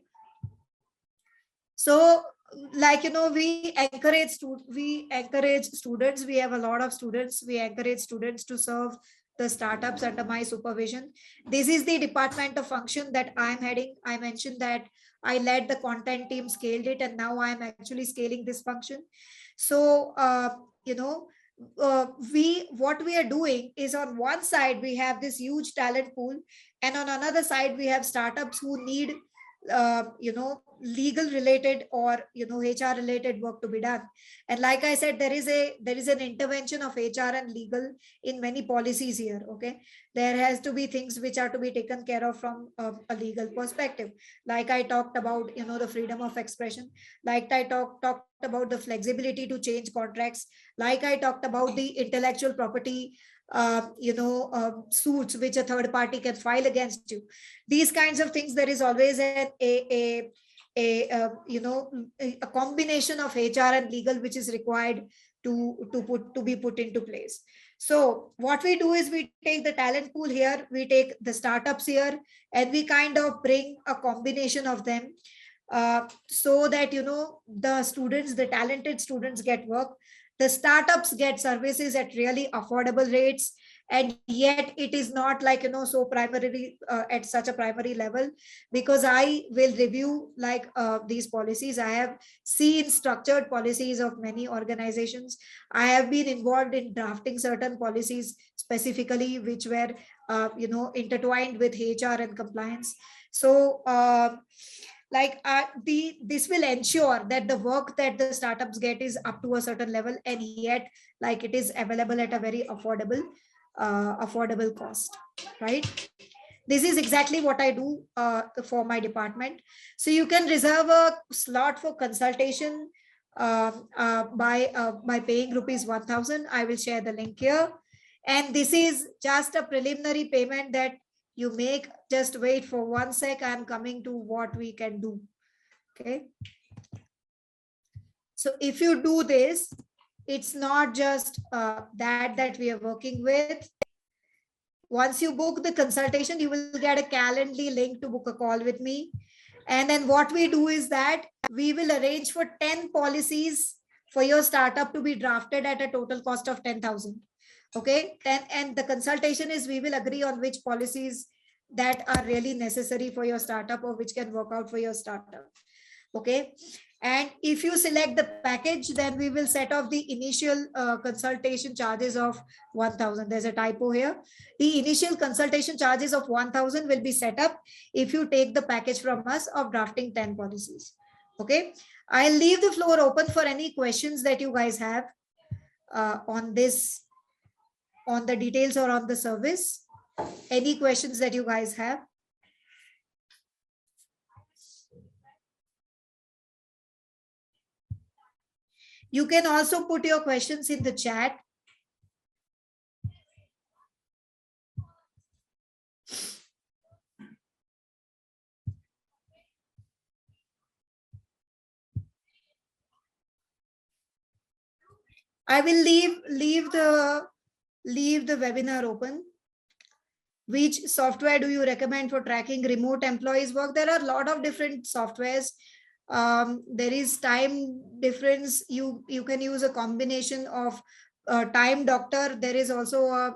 So, like, we encourage students. We have a lot of students. We encourage students to serve the startups under my supervision. This is the department of function that I'm heading. I mentioned that I led the content team, scaled it, and now I'm actually scaling this function. So, what we are doing is, on one side we have this huge talent pool, and on another side we have startups who need legal related or HR related work to be done. And like I said, there is an intervention of HR and legal in many policies here. Okay, there has to be things which are to be taken care of from a legal perspective. Like I talked about the freedom of expression, like I talked about the flexibility to change contracts, like I talked about the intellectual property suits which a third party can file against you. These kinds of things, there is always a combination of HR and legal which is required to be put into place. So what we do is we take the talent pool here, we take the startups here, and we kind of bring a combination of them, so that the talented students get work, the startups get services at really affordable rates, and yet it is not like so primarily at such a primary level, because I will review like these policies. I have seen structured policies of many organizations. I have been involved in drafting certain policies specifically which were intertwined with HR and compliance. So this will ensure that the work that the startups get is up to a certain level, and yet like it is available at a very affordable cost, right? This is exactly what I do for my department. So you can reserve a slot for consultation by paying rupees 1000. I will share the link here, and this is just a preliminary payment that you make. Just wait for 1 sec. I'm coming to what we can do. Okay. So if you do this, it's not just that we are working with. Once you book the consultation, you will get a Calendly link to book a call with me. And then what we do is that we will arrange for 10 policies for your startup to be drafted at a total cost of 10,000. Okay. And the consultation is, we will agree on which policies that are really necessary for your startup or which can work out for your startup. Okay. And if you select the package, then we will set off the initial consultation charges of 1000. There's a typo here. The initial consultation charges of 1000 will be set up if you take the package from us of drafting 10 policies. Okay. I'll leave the floor open for any questions that you guys have on this, on the details or on the service. Any questions that you guys have? You can also put your questions in the chat. I will leave the webinar open. Which software do you recommend for tracking remote employees work? There are a lot of different softwares. There is time difference. You can use a combination of Time Doctor. There is also a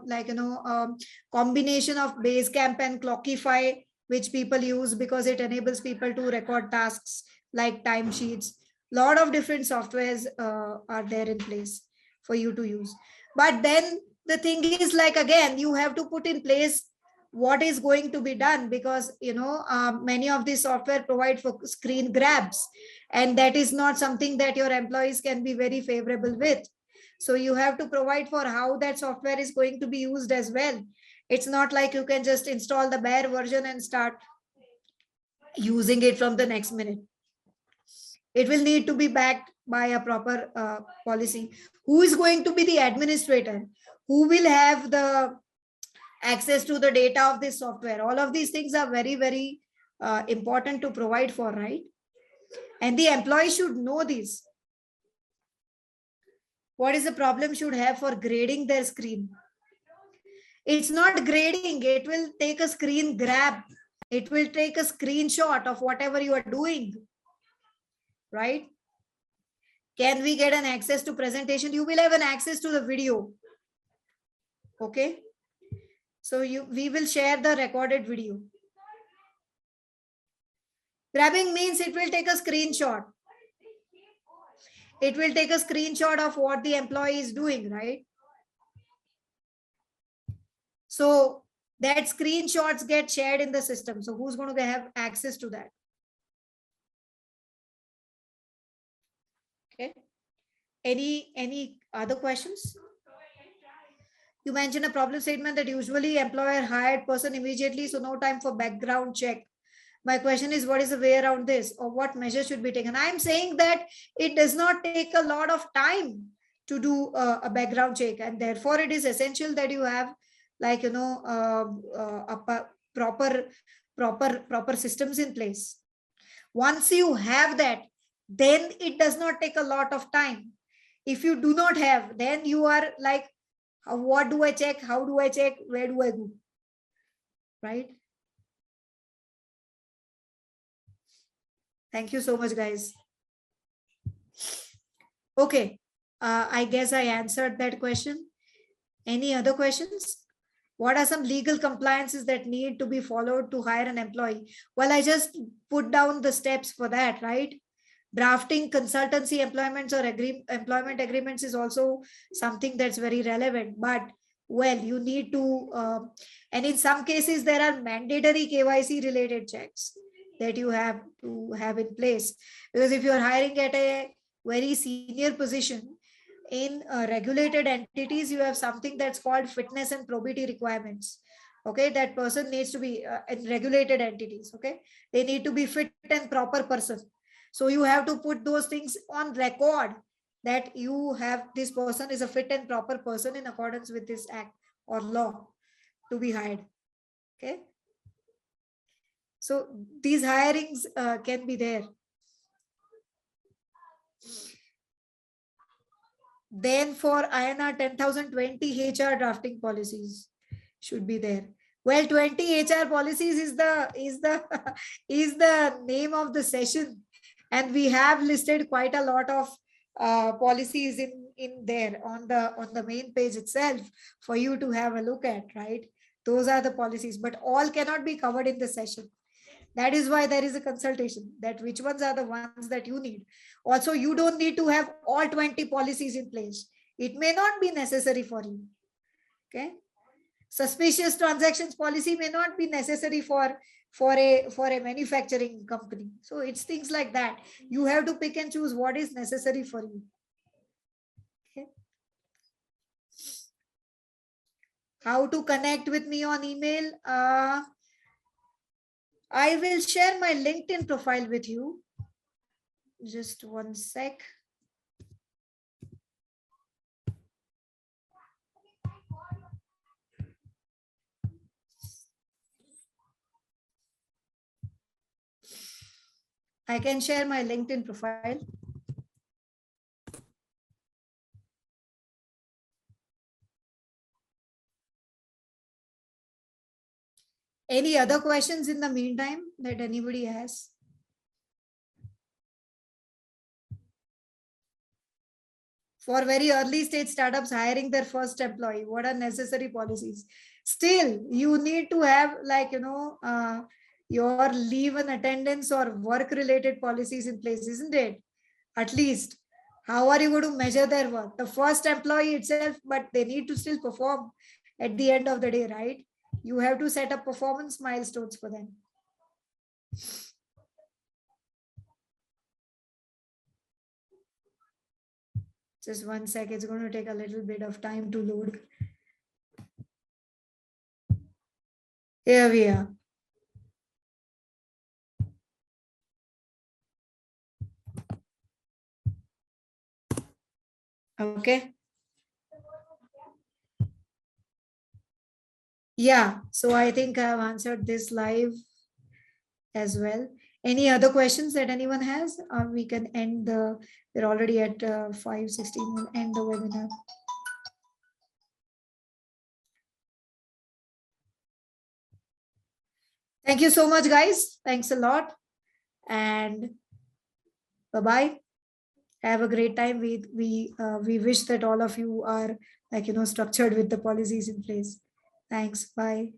combination of Basecamp and Clockify, which people use because it enables people to record tasks like timesheets. Lot of different softwares are there in place for you to use. But then the thing is, like, again, you have to put in place what is going to be done, because many of these software provide for screen grabs, and that is not something that your employees can be very favorable with. So you have to provide for how that software is going to be used as well. It's not like you can just install the bare version and start using it from the next minute. It will need to be backed by a proper policy. Who is going to be the administrator? Who will have the access to the data of this software? All of these things are very, very important to provide for, right? And the employee should know this. What is the problem should have for grading their screen? It's not grading. It will take a screen grab. It will take a screenshot of whatever you are doing, right? Can we get an access to presentation? You will have an access to the video. Okay. So we will share the recorded video. Grabbing means it will take a screenshot. It will take a screenshot of what the employee is doing, right? So that screenshots get shared in the system. So who's going to have access to that? Okay. Any other questions? You mentioned a problem statement that usually employer hired person immediately, so no time for background check. My question is, what is the way around this, or what measures should be taken? I am saying that it does not take a lot of time. to do a background check, and therefore it is essential that you have like proper systems in place. Once you have that, then it does not take a lot of time. If you do not have, then you are like, what do I check, how do I check, where do I go, right? Thank you so much, guys. Okay, I guess I answered that question. Any other questions? What are some legal compliances that need to be followed to hire an employee? Well, I just put down the steps for that, right? Drafting consultancy employments or employment agreements is also something that's very relevant. But, well, you need to, and in some cases, there are mandatory KYC related checks that you have to have in place. Because if you're hiring at a very senior position, in regulated entities, you have something that's called fitness and probity requirements. Okay, that person needs to be in regulated entities. Okay, they need to be fit and proper person. So you have to put those things on record that you have, this person is a fit and proper person in accordance with this act or law to be hired. Okay, so these hirings can be there. Then for INR 10,020 HR drafting policies should be there. Well, 20 HR policies is the is the name of the session, and we have listed quite a lot of policies in there on the main page itself for you to have a look at, right? Those are the policies, but all cannot be covered in the session. That is why there is a consultation, that which ones are the ones that you need. Also, you don't need to have all 20 policies in place. It may not be necessary for you. Okay. Suspicious transactions policy may not be necessary for a manufacturing company. So it's things like that. You have to pick and choose what is necessary for you. Okay. How to connect with me on email? I will share my LinkedIn profile with you. Just one sec. I can share my LinkedIn profile. Any other questions in the meantime that anybody has? For very early stage startups hiring their first employee, what are necessary policies? Still, you need to have like, your leave and attendance or work related policies in place, isn't it? At least, how are you going to measure their work? The first employee itself, but they need to still perform at the end of the day, right? You have to set up performance milestones for them. Just one sec, it's going to take a little bit of time to load. Here we are. Okay. Yeah, so I think I've answered this live as well. Any other questions that anyone has? Or we can end we're already at 5:16, we'll end the webinar. Thank you so much, guys. Thanks a lot. And bye-bye. Have a great time. We wish that all of you are like, structured with the policies in place. Thanks. Bye.